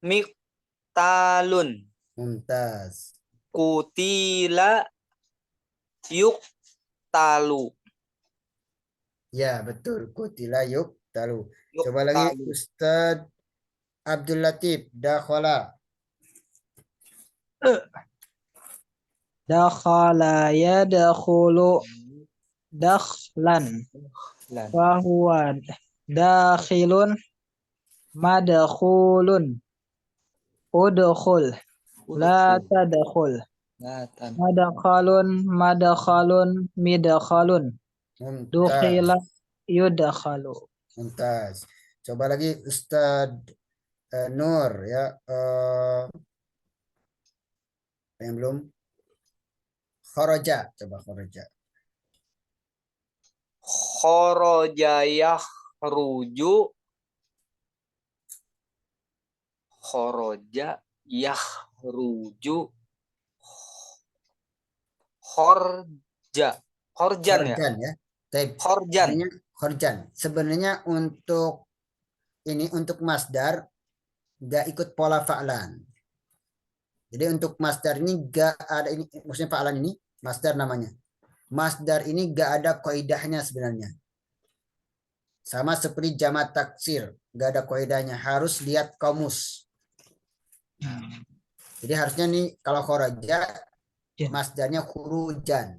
miktalun Mumtaz. kutila yuktalu Ya, betul. Kutila yuk talu. Coba lagi yuktalu. Ustadz Abdul Latif. Dakhala. Dakhala yadkhulu dakhlan. Lan. Fahuwa dakhilun madkhulun. Udkhul. La tadkhul. Latan. Madkhalun midkhalun. Mumtaz. Dukhila yudkhalu. Mumtaz. Coba lagi Ustadz Nur ya. Yang belum. Kharaja. Coba kharaja. Kharaja yakhruju kharaja yakhruju khorja khorjan ya Khorjan ya. Taib. khorjan. Sebenarnya khorjan. Sebenarnya untuk ini untuk masdar nggak ikut pola fa'lan. Jadi untuk masdar ini nggak ada ini, maksudnya fa'lan ini masdar namanya. Masdar ini nggak ada kaidahnya sebenarnya. Sama seperti jamak taksir, nggak ada kaidahnya. Harus lihat kamus. Jadi harusnya nih kalau kharaja Ya. masdarnya khurujan.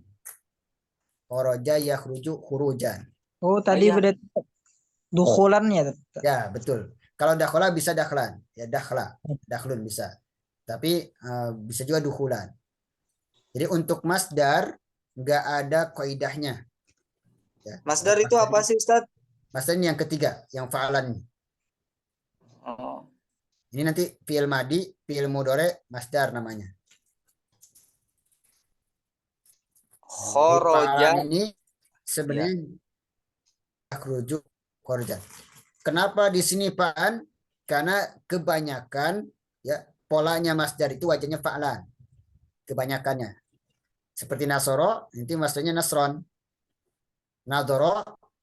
Kharaja yakhruju khurujan. Oh, tadi Ayah. berarti dukhulan ya. Ya, betul. Kalau dakhla bisa dakhlan, ya dakhla, dakhlun bisa. Tapi bisa juga dukhulan. Jadi untuk masdar nggak ada kaidahnya. Ya. Masdar itu apa sih Ustaz? Masdar ini yang ketiga, yang fa'alan ini. Oh. Ini nanti fi'il madi, fi'il mudhari, masdar namanya. Kharaja Fa'alan ini sebenarnya rujuk kharajan. Kenapa di sini fa'an? Karena kebanyakan ya polanya masdar itu wajahnya fa'lan. Kebanyakannya. Seperti nasoro, nanti masdarnya nasron. Nadoro,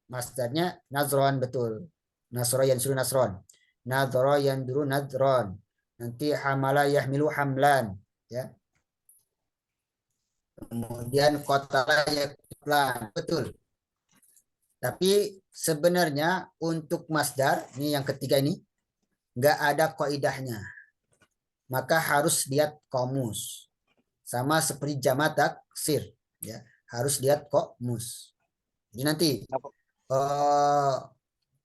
masdarnya nazron, betul. Nasoro yang suruh nasron. Nadoro yang dulu nadron. Nanti hamala yahmilu hamlan. Ya. Kemudian kotala yaklan. Betul. Tapi sebenarnya untuk masdar, ini yang ketiga ini, nggak ada kaidahnya. Maka harus lihat komus. Sama seperti jamak taksir. Ya. Harus lihat komus. Jadi nanti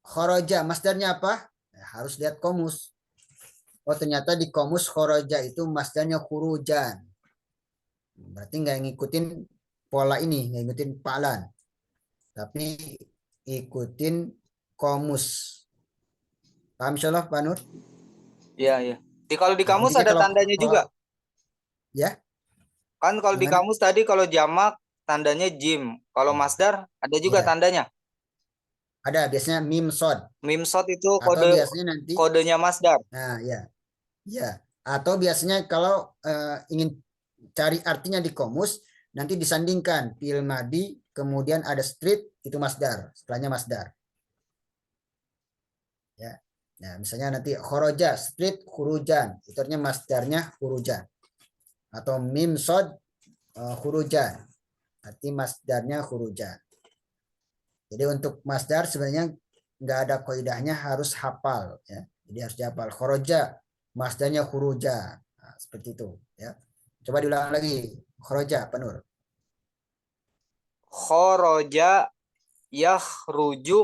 kharaja masdarnya apa? Ya, harus lihat komus. Oh ternyata di komus kharaja itu masdarnya khurujan. Berarti nggak ngikutin pola ini, nggak ngikutin fa'lan. Tapi ikutin komus. Paham insyaallah Pak Nur? Iya, iya. Kalau di Nah, kamus intinya ada tandanya juga. Ya, Kan kalau di gimana? kamus tadi kalau jamak tandanya jim. Kalau masdar ada juga Ya, tandanya. ada biasanya mim sod Mim shot itu atau biasanya nanti kodenya masdar. nah ya. Ya, atau biasanya kalau ingin cari artinya di komus nanti disandingkan fi'il madi kemudian ada street itu masdar, setelahnya masdar. Ya. Nah, misalnya nanti khoroja, street khurujan, itu artinya masdarnya khurujan. Atau mim sod khurujan, arti masdarnya khurujan. Jadi untuk masdar sebenarnya nggak ada kaidahnya, harus hafal ya. Jadi harus dihafal. Khoroja, masdarnya khuruja. Nah, seperti itu ya. Coba diulang lagi. Khoroja, Penur. Khoroja yakhruju.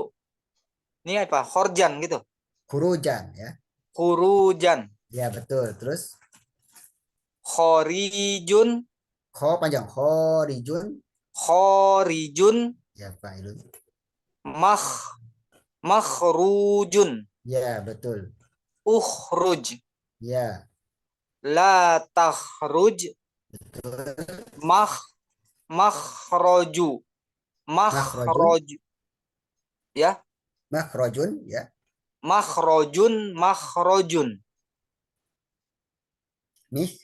Ini apa? Khorjan gitu. Khurujan ya. Khurujan. Ya betul. Terus Khorijun. kho panjang. Khorijun. Khorijun. Ya fa'ilun. Makhrujun. Ya betul. Ukhruj. Ya. La takhruj Betul. makhroju. Makhrajun, Makhroj ya. makhrajun ya. Makhrojun. Nih,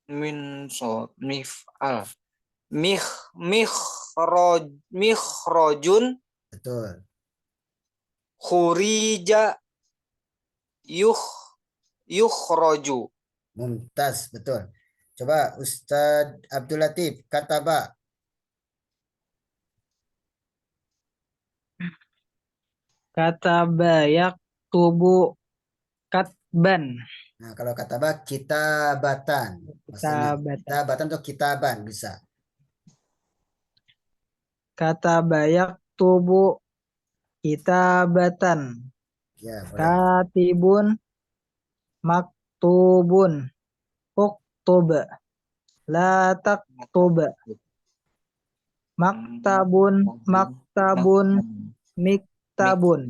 Min so mif'al. Mikhrojun betul. khurija yukhroju. Mumtaz, betul. Coba Ustadz Abdul Latif, kataba. Kata bayak tubuh katban. Nah, kalau kataba kitabatan. Maksudnya Kitabatan. kitabatan atau kitaban bisa. Kata bayak tubuh kitabatan. Ya, boleh. Katibun maktubun. Uktuba. La taktuba. Maktabun miktabun.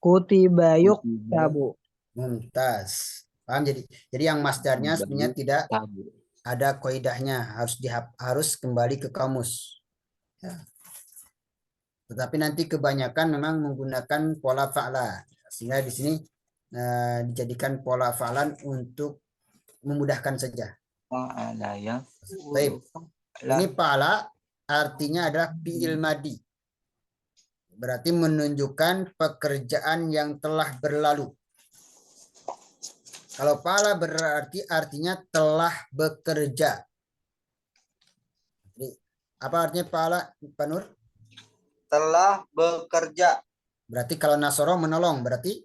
Kutiba yuktabu. Mumtaz. Paham? Jadi yang masdarnya sebenarnya tidak ada kaidahnya, harus kembali ke kamus. Ya. Tetapi nanti kebanyakan memang menggunakan pola fa'la. Sehingga di sini dijadikan pola fa'lan untuk memudahkan saja. Baik. Ini fa'la artinya adalah fi'il madi. Berarti menunjukkan pekerjaan yang telah berlalu. Kalau fa'la berarti artinya telah bekerja. Jadi, apa artinya fa'la, Pak Nur? Telah bekerja. Berarti kalau nasoro menolong, berarti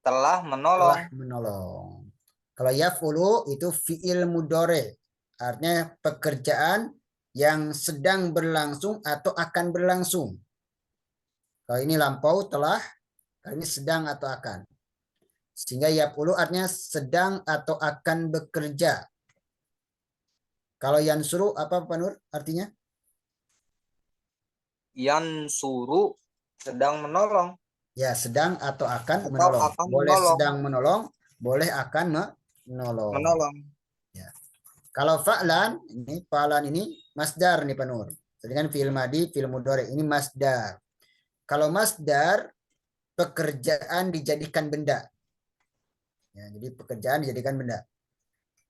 Telah menolong. telah menolong. Kalau yaf'ulu itu fi'il mudore. Artinya pekerjaan yang sedang berlangsung atau akan berlangsung. Kalau ini lampau telah, kalau ini sedang atau akan. Sehingga yaf'ulu artinya sedang atau akan bekerja. Kalau yansuru apa Pak Nur artinya? Yansuru sedang menolong. Ya, sedang atau akan Atau menolong. akan Boleh menolong. sedang menolong, boleh akan menolong. Menolong. Ya. Kalau fa'lan, ini fa'lan ini masdar nih Pak Nur. Sedangkan fi'il madi, fi'il mudhari ini masdar. Kalau masdar, pekerjaan dijadikan benda. Ya, jadi pekerjaan dijadikan benda.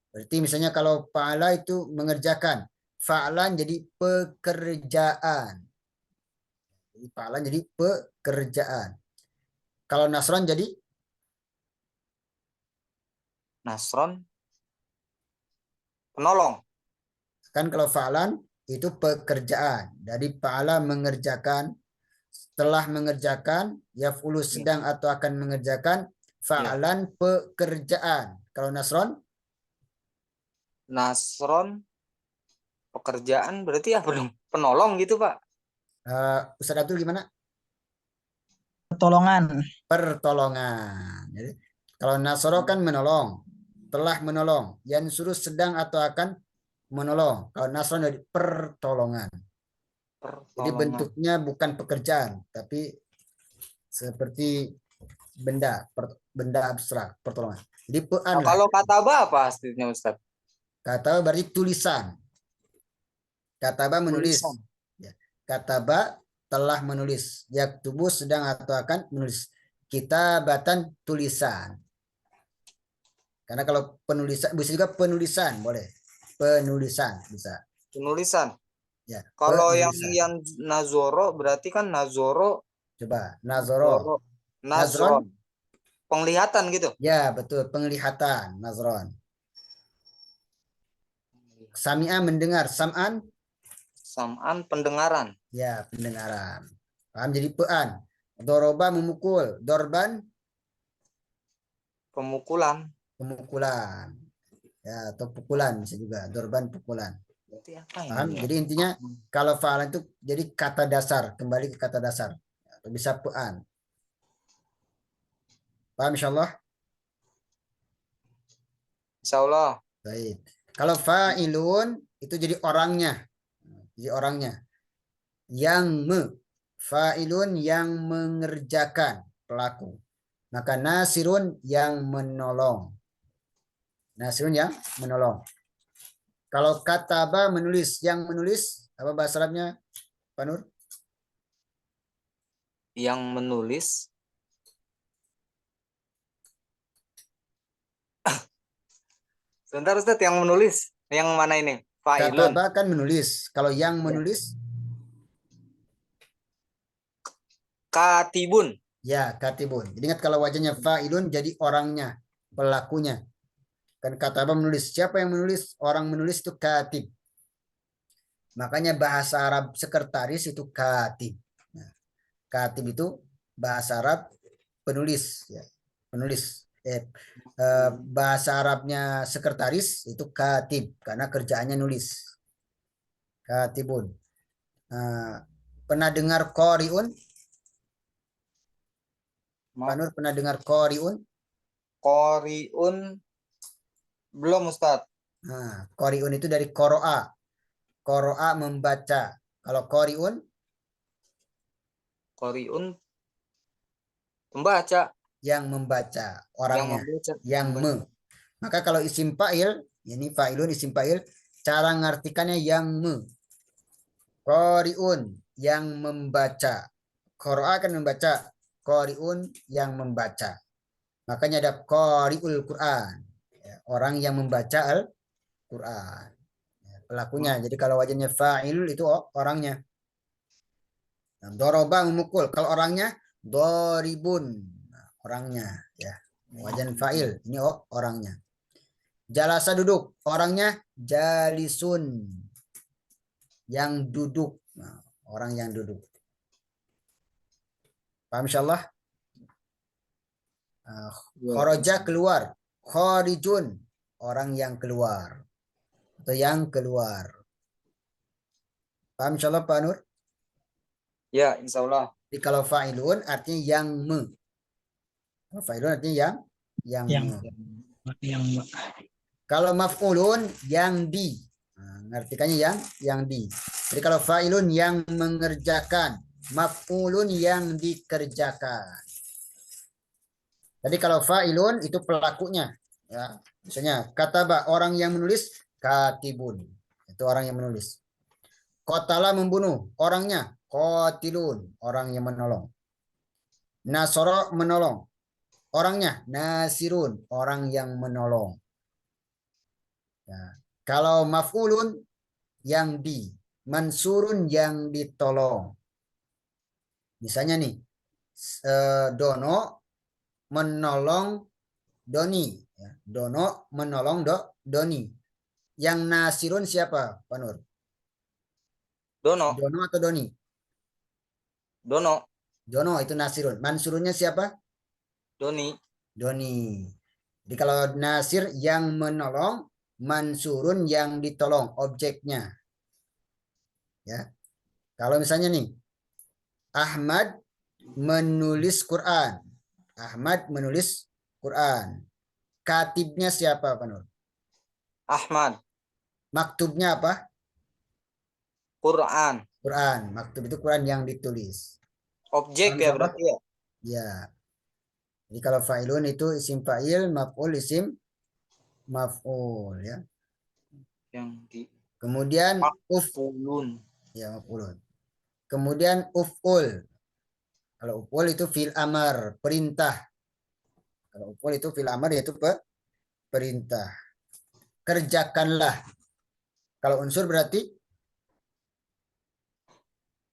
Berarti misalnya kalau fa'ala itu mengerjakan, fa'lan jadi pekerjaan. Jadi fa'lan jadi pekerjaan. Kalau nasron jadi Nasron penolong. kan kalau fa'lan itu pekerjaan. Jadi fa'ala mengerjakan, setelah mengerjakan, yaf'ulu sedang atau akan mengerjakan, fa'lan pekerjaan. Kalau nasron? Nasron pekerjaan berarti apa dong? Penolong gitu, Pak. Ustaz Abdul gimana? Pertolongan. Pertolongan. Jadi, kalau nasoro kan menolong, telah menolong. Yang suruh sedang atau akan menolong. Kalau nasron jadi pertolongan. Jadi bentuknya bukan pekerjaan, tapi seperti benda abstrak, pertolongan. Jadi pean lah. Kalau kataba apa aslinya, Ustaz? Kataba berarti tulisan. Kataba menulis. Tulisan. Ya. Kataba telah menulis. Yaktubu sedang atau akan menulis. Kitabatan tulisan. Karena kalau penulisan bisa juga penulisan boleh. Penulisan bisa. Penulisan. Ya. Kalau Penulisan. yang nazoro berarti kan nazoro. Coba nazoro. Nazron. Penglihatan gitu. Ya, betul, penglihatan nazron. Sami'a mendengar, sam'an? Sam'an pendengaran. Ya, pendengaran. Paham jadi pean. Doroba memukul, dorban Pemukulan. pemukulan. Ya, atau pukulan bisa juga, dorban pukulan. Berarti apa ini? Paham? Jadi intinya kalau fa'alan itu jadi kata dasar, kembali ke kata dasar. Atau bisa pean. Paham insyaallah? Insyaallah. Baik. Kalau fa'ilun itu jadi orangnya. Jadi orangnya. Fa'ilun yang mengerjakan pelaku. Maka nasirun yang menolong. Nasirun yang menolong. Kalau kataba menulis, yang menulis apa bahasa Arabnya, Pak Nur? Yang menulis. Sebentar Ustaz, yang menulis. Yang mana ini? Fa'ilun. Kataba kan menulis. Kalau yang menulis, Katibun. ya katibun. Jadi ingat kalau wajahnya fa'ilun jadi orangnya, pelakunya. Kan kataba menulis. Siapa yang menulis? Orang menulis itu katib. Makanya bahasa Arab sekretaris itu katib. Nah, katib itu bahasa Arab penulis, ya. Penulis. Bahasa Arabnya sekretaris itu katib karena kerjaannya nulis. Katibun. Pernah dengar qariun? Pak Nur pernah dengar qariun? Qoriun. Belum Ustaz. Nah, qariun itu dari qoro'a. Qoro'a membaca. Kalau qariun? Qoriun membaca. Yang membaca. Orangnya. Yang membaca. Maka kalau isim fa'il, ini fa'ilun isim fa'il, cara ngartikannya yang qariun yang membaca. Qoro'a kan membaca. Qariun yang membaca. Makanya ada qari'ul Quran. Ya, orang yang membaca Al-Quran. Ya, pelakunya. Jadi kalau wajahnya fa'il itu orangnya. Nah, doroba memukul. Kalau orangnya doribun. Nah, orangnya. Ya. Wajan fa'il. Ini orangnya. Jalasa duduk. Orangnya jalisun. Yang duduk. Nah, orang yang duduk. Paham insyaallah? Kharaja keluar. Kharijun. Orang yang keluar. Atau yang keluar. Paham insyaallah Pak Nur? Ya, insya Allah. Jadi kalau fa'ilun artinya yang Kalau fa'ilun artinya yang yang Kalau maf'ulun yang di. Nah, ngartikannya yang di. Jadi kalau fa'ilun yang mengerjakan, maf'ulun yang dikerjakan. Jadi kalau fa'ilun itu pelakunya, ya. Misalnya kataba orang yang menulis, katibun. Itu orang yang menulis. Qatala membunuh, orangnya qatilun, orang yang menolong. Nasara menolong, orangnya nasirun, orang yang menolong. Ya. Kalau maf'ulun yang di, mansurun yang ditolong. Misalnya nih, Dono menolong Doni. Ya. Dono menolong Doni. Yang nasirun siapa, Pak Nur? Dono. Dono atau Doni? Dono. Dono itu nasirun. Mansurunnya siapa? Doni. Doni. Jadi kalau nasir yang menolong, mansurun yang ditolong, objeknya. Ya. Kalau misalnya nih, Ahmad menulis Quran. Ahmad menulis Quran. Katibnya siapa, Pak Nur? Ahmad. Maktubnya apa? Quran. Quran. Maktub itu Quran yang ditulis. Objek Paham ya insyaallah? berarti ya. Ya. Jadi kalau fa'ilun itu isim fa'il, maf'ul isim maf'ul ya. Yang di Kemudian maf'ulun. Ya, maf'ulun. Kemudian uf'ul. Kalau uf'ul itu fil amar, perintah. Kalau uf'ul itu fil amar yaitu perintah. Kerjakanlah. Kalau unsur berarti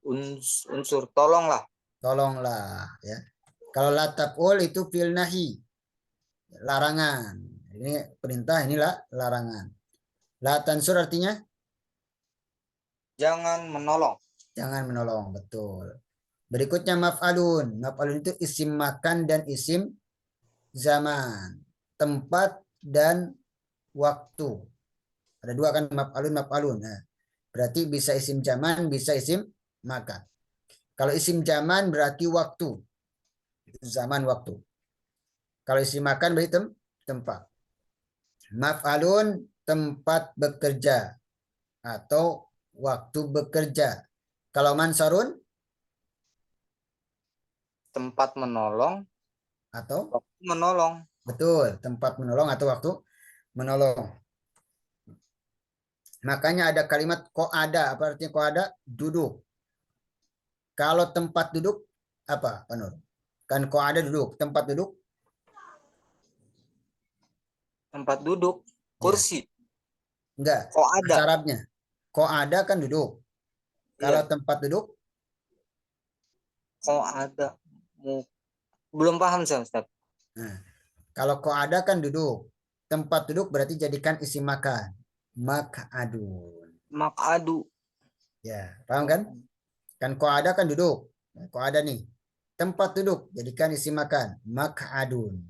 Unsur tolonglah. tolonglah ya. Kalau la taf'ul itu fil nahi, larangan. Ini perintah, inilah larangan. La tansur artinya Jangan menolong. jangan menolong, betul. Berikutnya maf'alun. Maf'alun itu isim makan dan isim zaman, tempat dan waktu. Ada dua kan maf'alun maf'alun. Nah, berarti bisa isim zaman, bisa isim makan. Kalau isim zaman berarti waktu. Zaman waktu. Kalau isim makan berarti tempat. Maf'alun tempat bekerja atau waktu bekerja. Kalau mansarun Tempat menolong atau Waktu menolong. betul, tempat menolong atau waktu menolong. Makanya ada kalimat qa'ada. Apa artinya qa'ada? Duduk. Kalau tempat duduk apa, Pak Nur? Kan qa'ada duduk, tempat duduk Tempat duduk. ya. Kursi. Enggak, Kok bahasa ada? Arabnya. Qa'ada kan duduk. Kalau Iya. tempat duduk Kok ada? Belum paham saya, Ustaz. nah, kalau qa'ada kan duduk. Tempat duduk berarti jadikan isim makan. Mak'adun. Makadu. Ya, paham kan? Kan qa'ada kan duduk. Qa'ada nih. Tempat duduk jadikan isim makan. Mak'adun.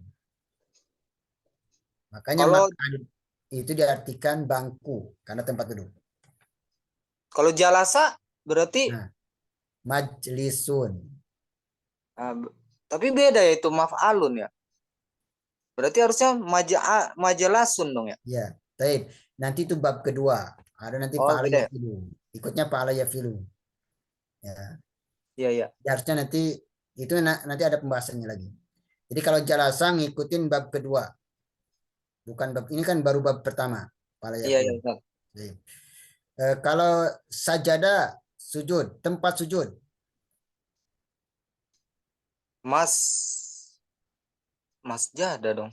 Makanya Kalau mak'adun itu diartikan bangku karena tempat duduk. kalau jalasa berarti Nah, majlisun. tapi beda ya itu maf'alun ya. Berarti harusnya majalasun dong ya. Ya, baik. Nanti itu bab kedua. Ada nanti Oh, fa'ala beda ya. yafilu. Ikutnya fa'ala yafilu. Ya. Iya, iya. Harusnya nanti itu nanti ada pembahasannya lagi. Jadi kalau jalasa ngikutin bab kedua. Bukan bab ini kan baru bab pertama. Fa'ala Iya, iya, yafilu. Ustaz. Baik. Kalau sajadah sujud, tempat sujud. Masjada dong.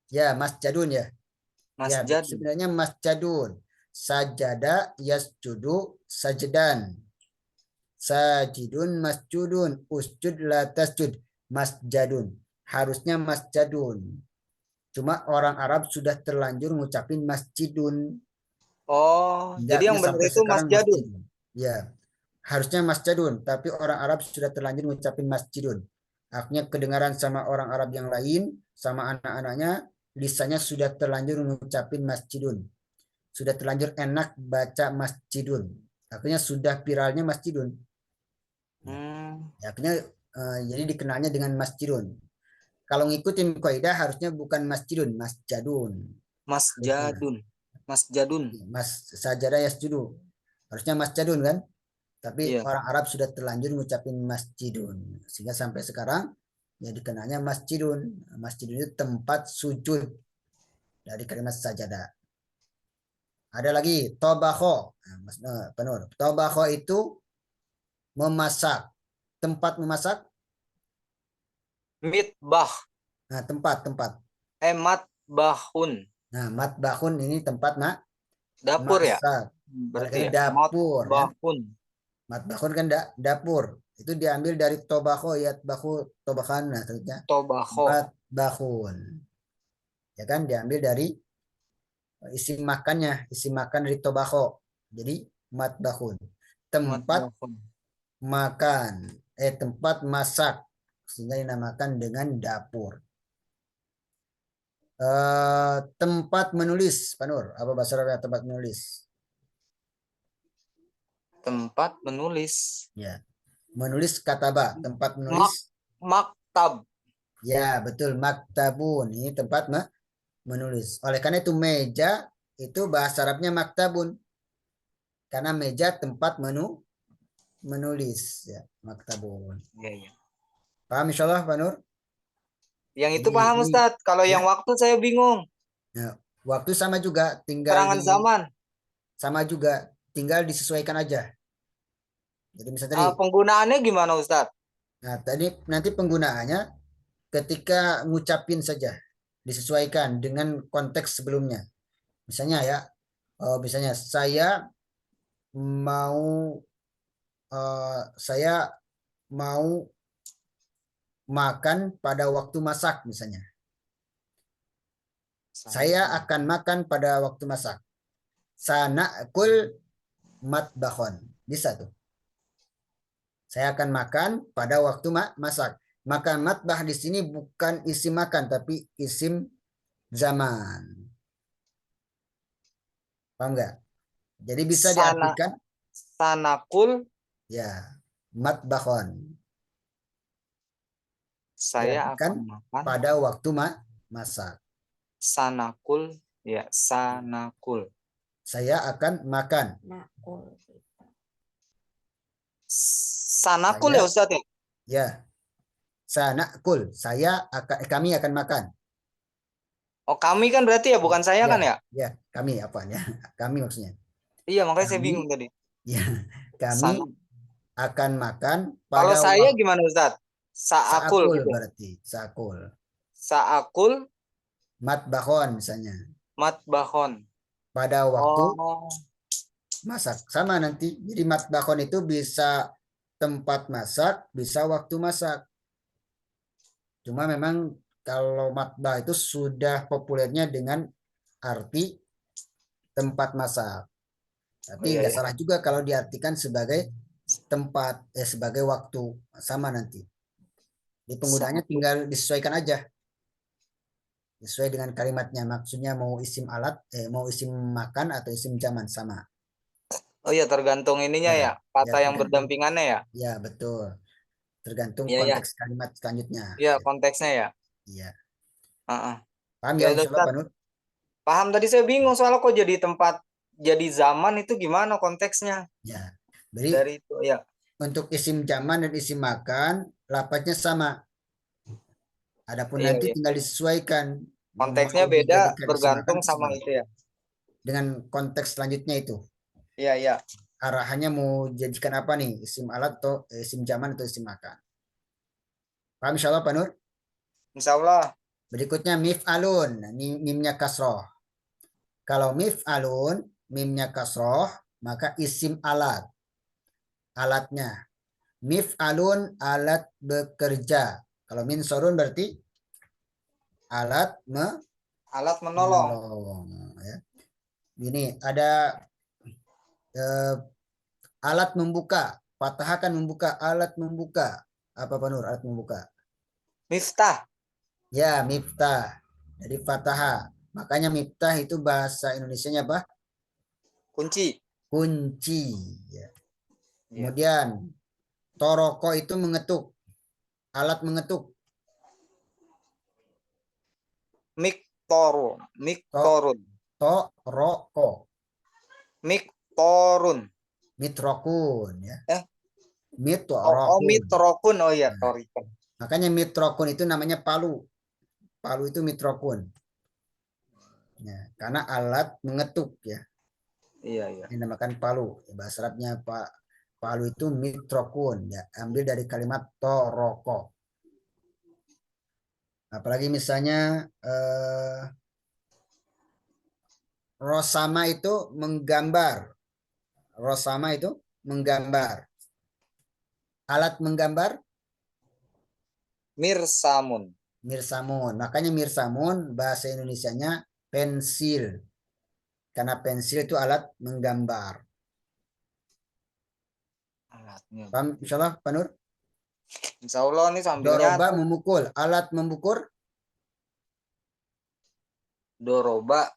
Ya, masjadun ya. Ya, Masjad. sebenarnya masjadun. Sajada yasjudu sajdan. Sajidun masjudun. Usjud la tasjud. Masjadun. Harusnya masjadun. Cuma orang Arab sudah terlanjur ngucapin masjidun. Oh, jadi Enggaknya yang benar sampai itu sekarang masjadun. masjidun. Ya, harusnya masjadun. Tapi orang Arab sudah terlanjur ngucapin masjidun. Akhirnya kedengaran sama orang Arab yang lain, sama anak-anaknya, lisannya sudah terlanjur ngucapin masjidun. Sudah terlanjur enak baca masjidun. Akhirnya sudah viralnya masjidun. Akhirnya jadi dikenalnya dengan masjidun. Kalau ngikutin kaidah harusnya bukan masjidun, masjadun. Masjadun. Masjadun. Mas sajadah yasjudu. Harusnya masjadun kan? Tapi Iya. orang Arab sudah terlanjur ngucapin masjidun. Sehingga sampai sekarang ya dikenalnya masjidun. Masjidun itu tempat sujud dari kalimat sajadah. Ada lagi tobako. Nah, Mas Penur. Tobako itu memasak. Tempat memasak. Mitbah. Nah, tempat. Matbahun. Nah, matbahun ini tempat Dapur ya? masak. Berarti Karena ya. dapur kan. Matbahun. Matbahun kan dapur. Itu diambil dari tobako ya bahu tobakan nah tentunya. Tobako. Matbahun. Ya kan diambil dari isi makannya, isi makan dari tobako. Jadi matbahun. Tempat Matbahun. makan, tempat masak sehingga dinamakan dengan dapur. Tempat menulis, Pak Nur. Apa bahasa Arabnya tempat menulis? Tempat menulis. Ya, menulis kataba, tempat menulis. Maktab. Ya, betul. Maktabun. Ini tempat menulis. Oleh karena itu meja itu bahasa Arabnya maktabun. Karena meja tempat menulis. Ya, maktabun. Iya, iya. Paham insyaallah, Pak Nur? Yang itu Jadi, paham Ustadz. Kalau ya. yang waktu saya bingung. Nah, waktu sama juga, tinggal Serangan zaman. sama juga, tinggal disesuaikan aja. Jadi misalnya tadi, Penggunaannya gimana Ustadz? nah tadi nanti penggunaannya ketika ngucapin saja, disesuaikan dengan konteks sebelumnya. Misalnya ya, misalnya mau saya mau makan pada waktu masak misalnya. Saya akan makan pada waktu masak. Sana'kul matbahon. Bisa tuh. Saya akan makan pada waktu masak. Maka matbah di sini bukan isim makan tapi isim zaman. Paham nggak? Jadi bisa diartikan sanakul. Ya, matbahon. Saya Diartikan akan makan pada waktu masak. sanakul. Ya, sanakul. Saya akan makan. Sanakul ya Ustadz ya? Ya. Sanakul, kami akan makan. Oh, kami kan berarti ya, bukan saya kan ya? Ya, kami apa ya? Kami maksudnya. Iya, makanya saya Kami, bingung tadi. ya, kami Sana. akan makan Kalau pada saya waktu gimana Ustaz? Saakul saakul gitu. berarti, saakul. Saakul Matbahon misalnya. matbahon. Pada waktu Oh, masak. Sama nanti. Jadi matbahon itu bisa tempat masak, bisa waktu masak. Cuma memang kalau matbah itu sudah populernya dengan arti tempat masak. Tapi iya, nggak iya. salah juga kalau diartikan sebagai tempat, sebagai waktu. Sama nanti. Di penggunaannya Saakul. tinggal disesuaikan aja. Sesuai dengan kalimatnya. Maksudnya mau isim alat, mau isim makan atau isim zaman sama. Oh iya, tergantung ininya Ya, ya, ya kata yang tergantung. berdampingannya ya. Ya, betul. Tergantung Iya, ya. konteks kalimat selanjutnya. Iya, konteksnya ya. Iya. Heeh. Paham Ya ya, udah insya Allah Ustaz. Pak Nur? Paham, tadi saya bingung soalnya kok jadi tempat, jadi zaman itu gimana konteksnya Ya. Jadi dari itu ya. untuk isim zaman dan isim makan, lapatnya sama. Adapun Iya, nanti iya. tinggal disesuaikan Konteksnya mau beda dijadikan isim makan bergantung atau isim sama alat. itu ya. Dengan konteks selanjutnya itu. Iya, iya. Arahannya mau jadikan apa nih? Isim alat atau isim zaman atau isim makan. Paham insya Allah Pak Nur? Insya Allah. Berikutnya mif'alun. Ini mimnya kasroh. Kalau mif'alun, mimnya kasroh, maka isim alat. Alatnya. Mif'alun alat bekerja. Kalau min sorun berarti alat Alat menolong. menolong. Ya. Ini ada eh, alat membuka. Fathah akan membuka. Alat membuka. Apa Pak Nur? Alat membuka. Miftah. Ya, miftah. Jadi fathah. Makanya miftah itu bahasa Indonesianya apa? Kunci. Kunci. Ya. Iya. Kemudian toroko itu mengetuk. Alat mengetuk. Miktorun. To, Miktorun. toroko. Miktorun. Mitrokun. Ya. Eh, oh, Mitrokun. mitrokun. Oh iya, Nah, torikan. makanya mitrokun itu namanya palu. Palu itu mitrokun. Ya, karena alat mengetuk ya. Iya, iya. Dinamakan palu. Bahasa Arabnya Pak palu itu mitrokun ya. Ambil dari kalimat toroko. Apalagi misalnya rosama itu menggambar. Rosama itu menggambar. Alat menggambar Mirsamun. mirsamun. Makanya mirsamun bahasa Indonesianya pensil. Karena pensil itu alat menggambar. Alatnya. Paham insyaallah Pak Nur? Insya Allah nih sambil Doroba nyatet. memukul. Alat memukul Doroba.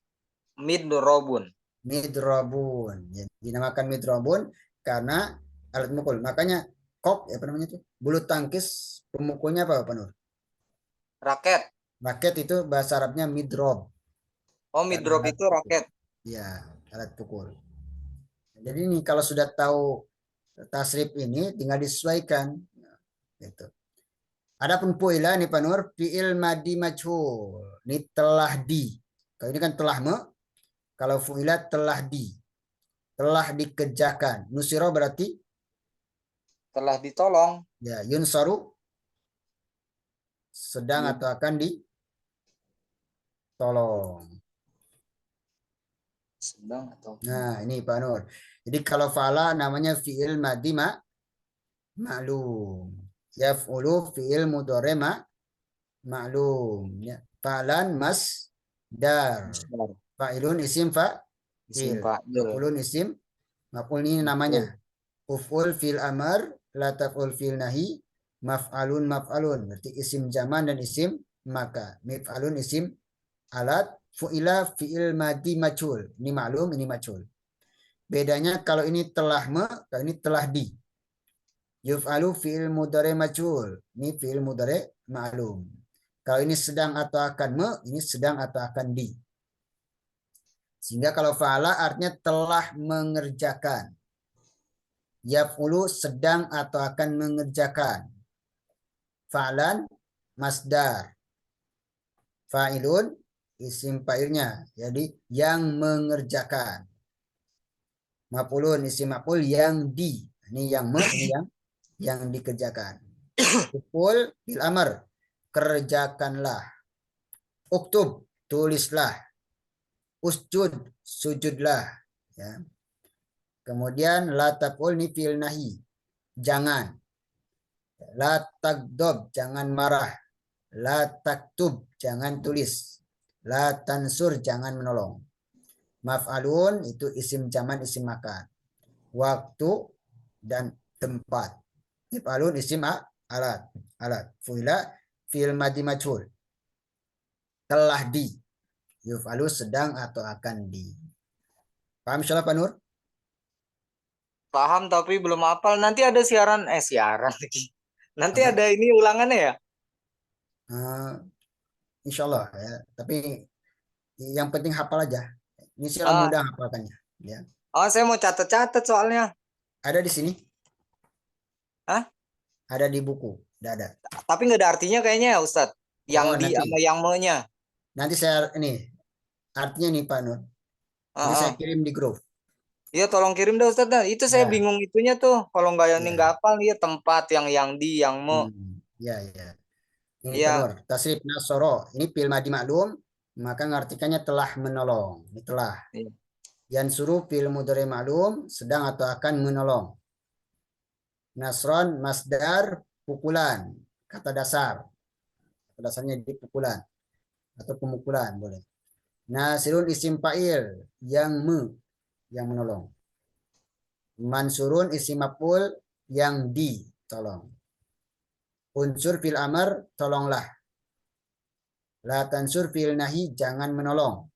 Midrobun. midrobun. Ya, dinamakan midrobun karena alat memukul. Makanya kok apa namanya itu? Bulu tangkis pemukulnya apa Pak Nur? Raket. Raket itu bahasa Arabnya midrob. Oh, Karena midrob alat itu pukul. raket. Ya, alat pukul. Jadi ini kalau sudah tahu tasrif ini tinggal disesuaikan gitu. Adapun puila nih Pak Nur, fiil madi majhul. Ini telah di. Kalau ini kan telah kalau fuila telah di. Telah dikerjakan. Nusiro berarti Telah ditolong. ya yunsaru sedang Yun- atau akan ditolong. Sedang atau Nah, ini Pak Nur. Jadi kalau fala namanya fiil madi maklum. Yaf'ulu fiil mudhari maklum. Ya. Falan dar. masdar. Fa'ilun isim Isim fa'il. fa'il. Maf'ulun isim. Maf'ul ini namanya. Betul. Uf'ul fil amar. La taf'ul fil nahi. Maf'alun maf'alun. Berarti isim zaman dan isim maka. Mif'alun isim alat. Fu'ila fi'il madi majhul. Ini maklum, ini majhul. Bedanya kalau ini telah kalau ini telah di. Yuf'alu fi'il mudhari majhul. Ini fi'il mudhari ma'lum. Kalau ini sedang atau akan ini sedang atau akan di. Sehingga kalau fa'ala artinya telah mengerjakan. Yaf'ulu sedang atau akan mengerjakan. fa'lan masdar. Fa'ilun isim fa'ilnya, jadi yang mengerjakan. Maf'ulun isim maf'ul yang di. Ini ini yang dikerjakan. Ukul bil amr, kerjakanlah. Uktub, tulislah. Usjud, sujudlah. Ya. Kemudian la taqul ni fi'il nahi, jangan. La tagdob, jangan marah. La taktub, jangan tulis. La tansur, jangan menolong. Maf'alun itu isim zaman, isim makan. Waktu dan tempat. Maf'alun isim alat. Fu'ila fi'il madi majhul. Telah di. Yuf'alu sedang atau akan di. Paham insyaallah Pak Nur? Paham tapi belum hafal. Nanti ada siaran lagi. Nanti Apa? ada ini ulangannya ya? Insyaallah ya. Tapi yang penting hafal aja. Ini sih Ah, mudah hafalkannya. Ya. oh, saya mau catat-catat soalnya. Ada di sini. Hah? Ada di buku. Udah ada. Tapi nggak ada artinya kayaknya ya Ustadz. Yang Oh, di sama yang me-nya. nanti saya ini artinya nih Pak Nur. Nanti saya kirim di grup. Iya tolong kirim deh Ustadz. Nah, itu saya Ya, bingung itunya tuh. Kalau nggak yang ini ya. nggak hafal nih ya tempat yang di, yang me. Ya, ya. Ini Pak Iya. Nur. Tasrif nasoro. Ini fil madi maklum. Maka ngartikannya telah menolong. Ini telah. Iya. Yang suruh fil mudhari maklum sedang atau akan menolong. Nasron masdar pukulan. Kata dasar. Kata dasarnya di pukulan atau pemukulan boleh. Nasirun isim fa'il yang menolong. Mansurun isim maf'ul yang ditolong. Unsur fil amr, tolonglah. La tansur fil nahi, jangan menolong.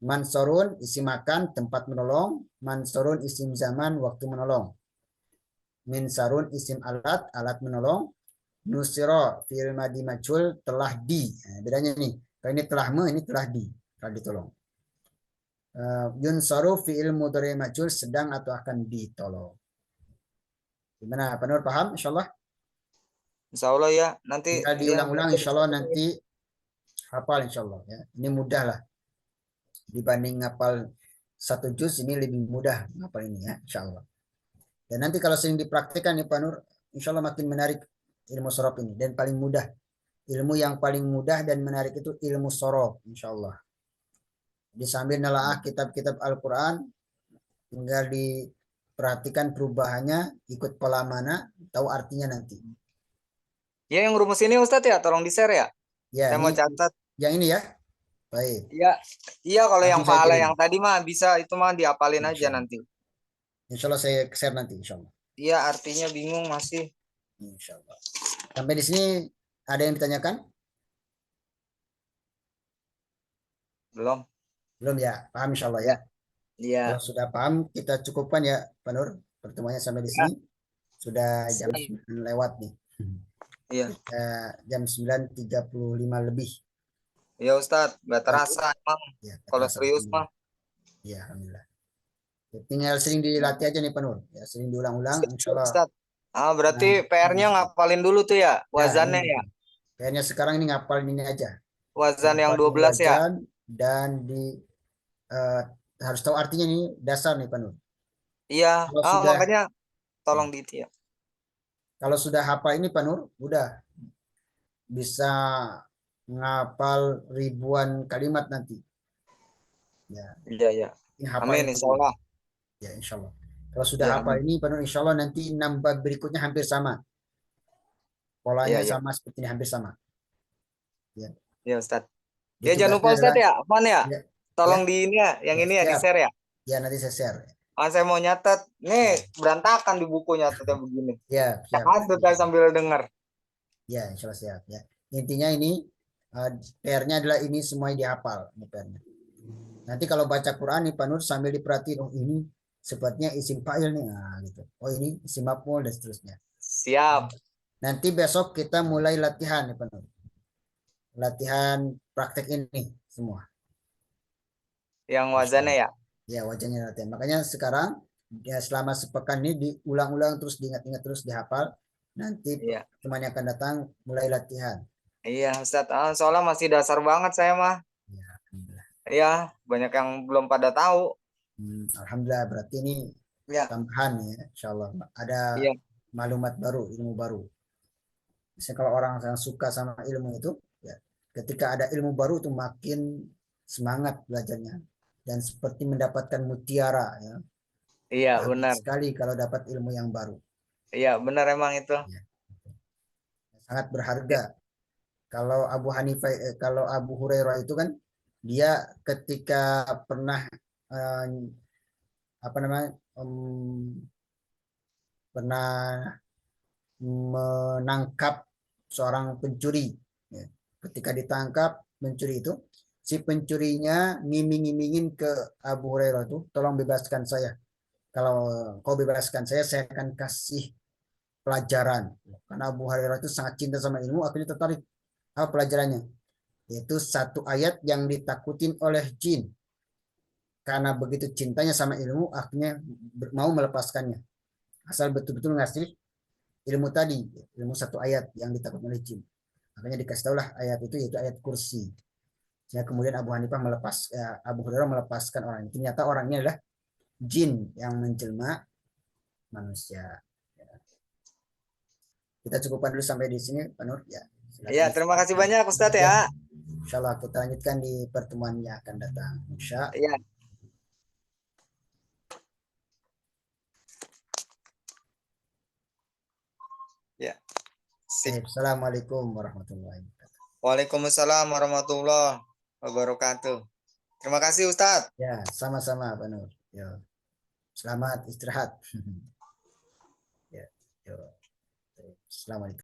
Mansurun isim makan, tempat menolong. Mansurun isim zaman, waktu menolong. Minsarun isim alat, alat menolong. Nusiro fil madi majhul, telah di. Nah, bedanya nih. Kalau ini telah ini telah telah ditolong. Yunsaru fi'il mudhari majhul, sedang atau akan ditolong. Gimana Pak Nur, paham insyaallah? Insya Allah ya. Nanti Tinggal ya diulang-ulang insyaallah nanti hafal insyaallah ya. Ini mudah lah. Dibanding ngapal satu juz ini lebih mudah ngapal ini ya insyaallah. Dan nanti kalau sering dipraktikkan nih Pak Nur, insyaallah makin menarik ilmu sorof ini dan paling mudah. Ilmu yang paling mudah dan menarik itu ilmu sorof insyaallah. Di sambil nelaah kitab-kitab Al-Qur'an tinggal diperhatikan perubahannya, ikut pola mana, tahu artinya nanti. ya yang rumus ini Ustadz ya, tolong di-share ya. Ya, Saya mau catat. yang ini ya. Baik. Iya, iya kalau yang Langsung saya pahala kirim. yang tadi mah bisa itu mah diapalin aja nanti. Insyaallah saya share nanti insyaallah. Iya, artinya bingung masih. Insyaallah. Sampai di sini ada yang ditanyakan? Belum. Belum ya? Paham insyaallah ya. Iya. Kalau sudah paham kita cukupkan ya Pak Nur. Pertemuannya sampai di sini. Sudah jam 9 lewat nih. Iya. Jam 9.35 lebih. Iya Ustadz, nggak terasa emang. Ya, Kalau terasa. serius mah. Ya, alhamdulillah. Tinggal sering dilatih aja nih Pak Nur. Ya, sering diulang-ulang insyaallah. Ustadz. Berarti PR-nya ngapalin dulu tuh ya, wazannya ya. Kayaknya sekarang ini ngapalin ini aja. Wazan yang 12 ya. Dan harus tahu artinya nih dasar nih Pak Nur. Iya, makanya tolong ya. Kalau sudah hafal ini Pak Nur, udah bisa ngapal ribuan kalimat nanti. Ya. Iya. Amin insyaallah. Ya insyaallah. Kalau sudah hafal ini Pak Nur, insyaallah nanti 6 bab berikutnya hampir sama. Polanya sama seperti ini, hampir sama. Ya. Iya Ustadz. Ya jangan lupa Ustadz ya, apaan ya? Tolong di ini ya, yang ini ya di-share ya. Ya nanti saya share. Saya mau nyatet. Nih berantakan di buku nyatetnya begini. Ya, siap. Saya sambil dengar. Ya, insyaallah siap ya. Intinya ini PR-nya adalah ini semuanya dihafal PR-nya. Nanti kalau baca Quran nih Pak Nur sambil diperhatiin, oh ini sepertinya isim fa'il nih, nah, gitu. Oh ini isim maf'ul dan seterusnya. Siap. Nanti besok kita mulai latihan nih Pak Nur. Latihan praktek ini semua. Yang wazannya ya? Ya, wajahnya latihan. Makanya sekarang ya selama sepekan ini diulang-ulang terus, diingat-ingat terus, dihafal Nanti Iya. teman yang akan datang mulai latihan. Iya, Ustadz. Soalnya masih dasar banget saya mah. Ya, alhamdulillah. Iya, banyak yang belum pada tahu. Alhamdulillah, berarti ini Iya, tambahan ya, insya Allah. Ada iya, maklumat baru, ilmu baru. Misalnya kalau orang yang suka sama ilmu itu, ya, ketika ada ilmu baru itu makin semangat belajarnya. Dan seperti mendapatkan mutiara, ya. iya, Bagus benar. sekali kalau dapat ilmu yang baru. Iya, benar emang itu. Ya. Sangat berharga. Kalau Abu Hurairah itu kan dia ketika pernah eh, apa namanya pernah menangkap seorang pencuri. Ya. Ketika ditangkap pencuri itu, si pencurinya ngiming-ngimingin ke Abu Hurairah itu, tolong bebaskan saya. Kalau kau bebaskan saya akan kasih pelajaran. Karena Abu Hurairah itu sangat cinta sama ilmu, akhirnya tertarik. Apa pelajarannya? Yaitu satu ayat yang ditakutin oleh jin. Karena begitu cintanya sama ilmu, akhirnya mau melepaskannya. Asal betul-betul ngasih ilmu tadi, ilmu satu ayat yang ditakutin oleh jin. Makanya dikasih tahu lah ayat itu, yaitu ayat kursi. Sehingga kemudian Abu Hurairah melepaskan orang itu. Ternyata orangnya adalah jin yang menjelma manusia. Kita cukupkan dulu sampai di sini, Pak Nur. Ya, Iya, terima kasih banyak Ustadz ya. Insya Allah kita lanjutkan di pertemuan yang akan datang. Iya. Ya. Assalamualaikum warahmatullahi wabarakatuh. Waalaikumsalam warahmatullahi wabarakatuh. Terima kasih Ustadz. Ya, sama-sama Pak Nur. Yo. Selamat istirahat. Ya, yo. Assalamualaikum.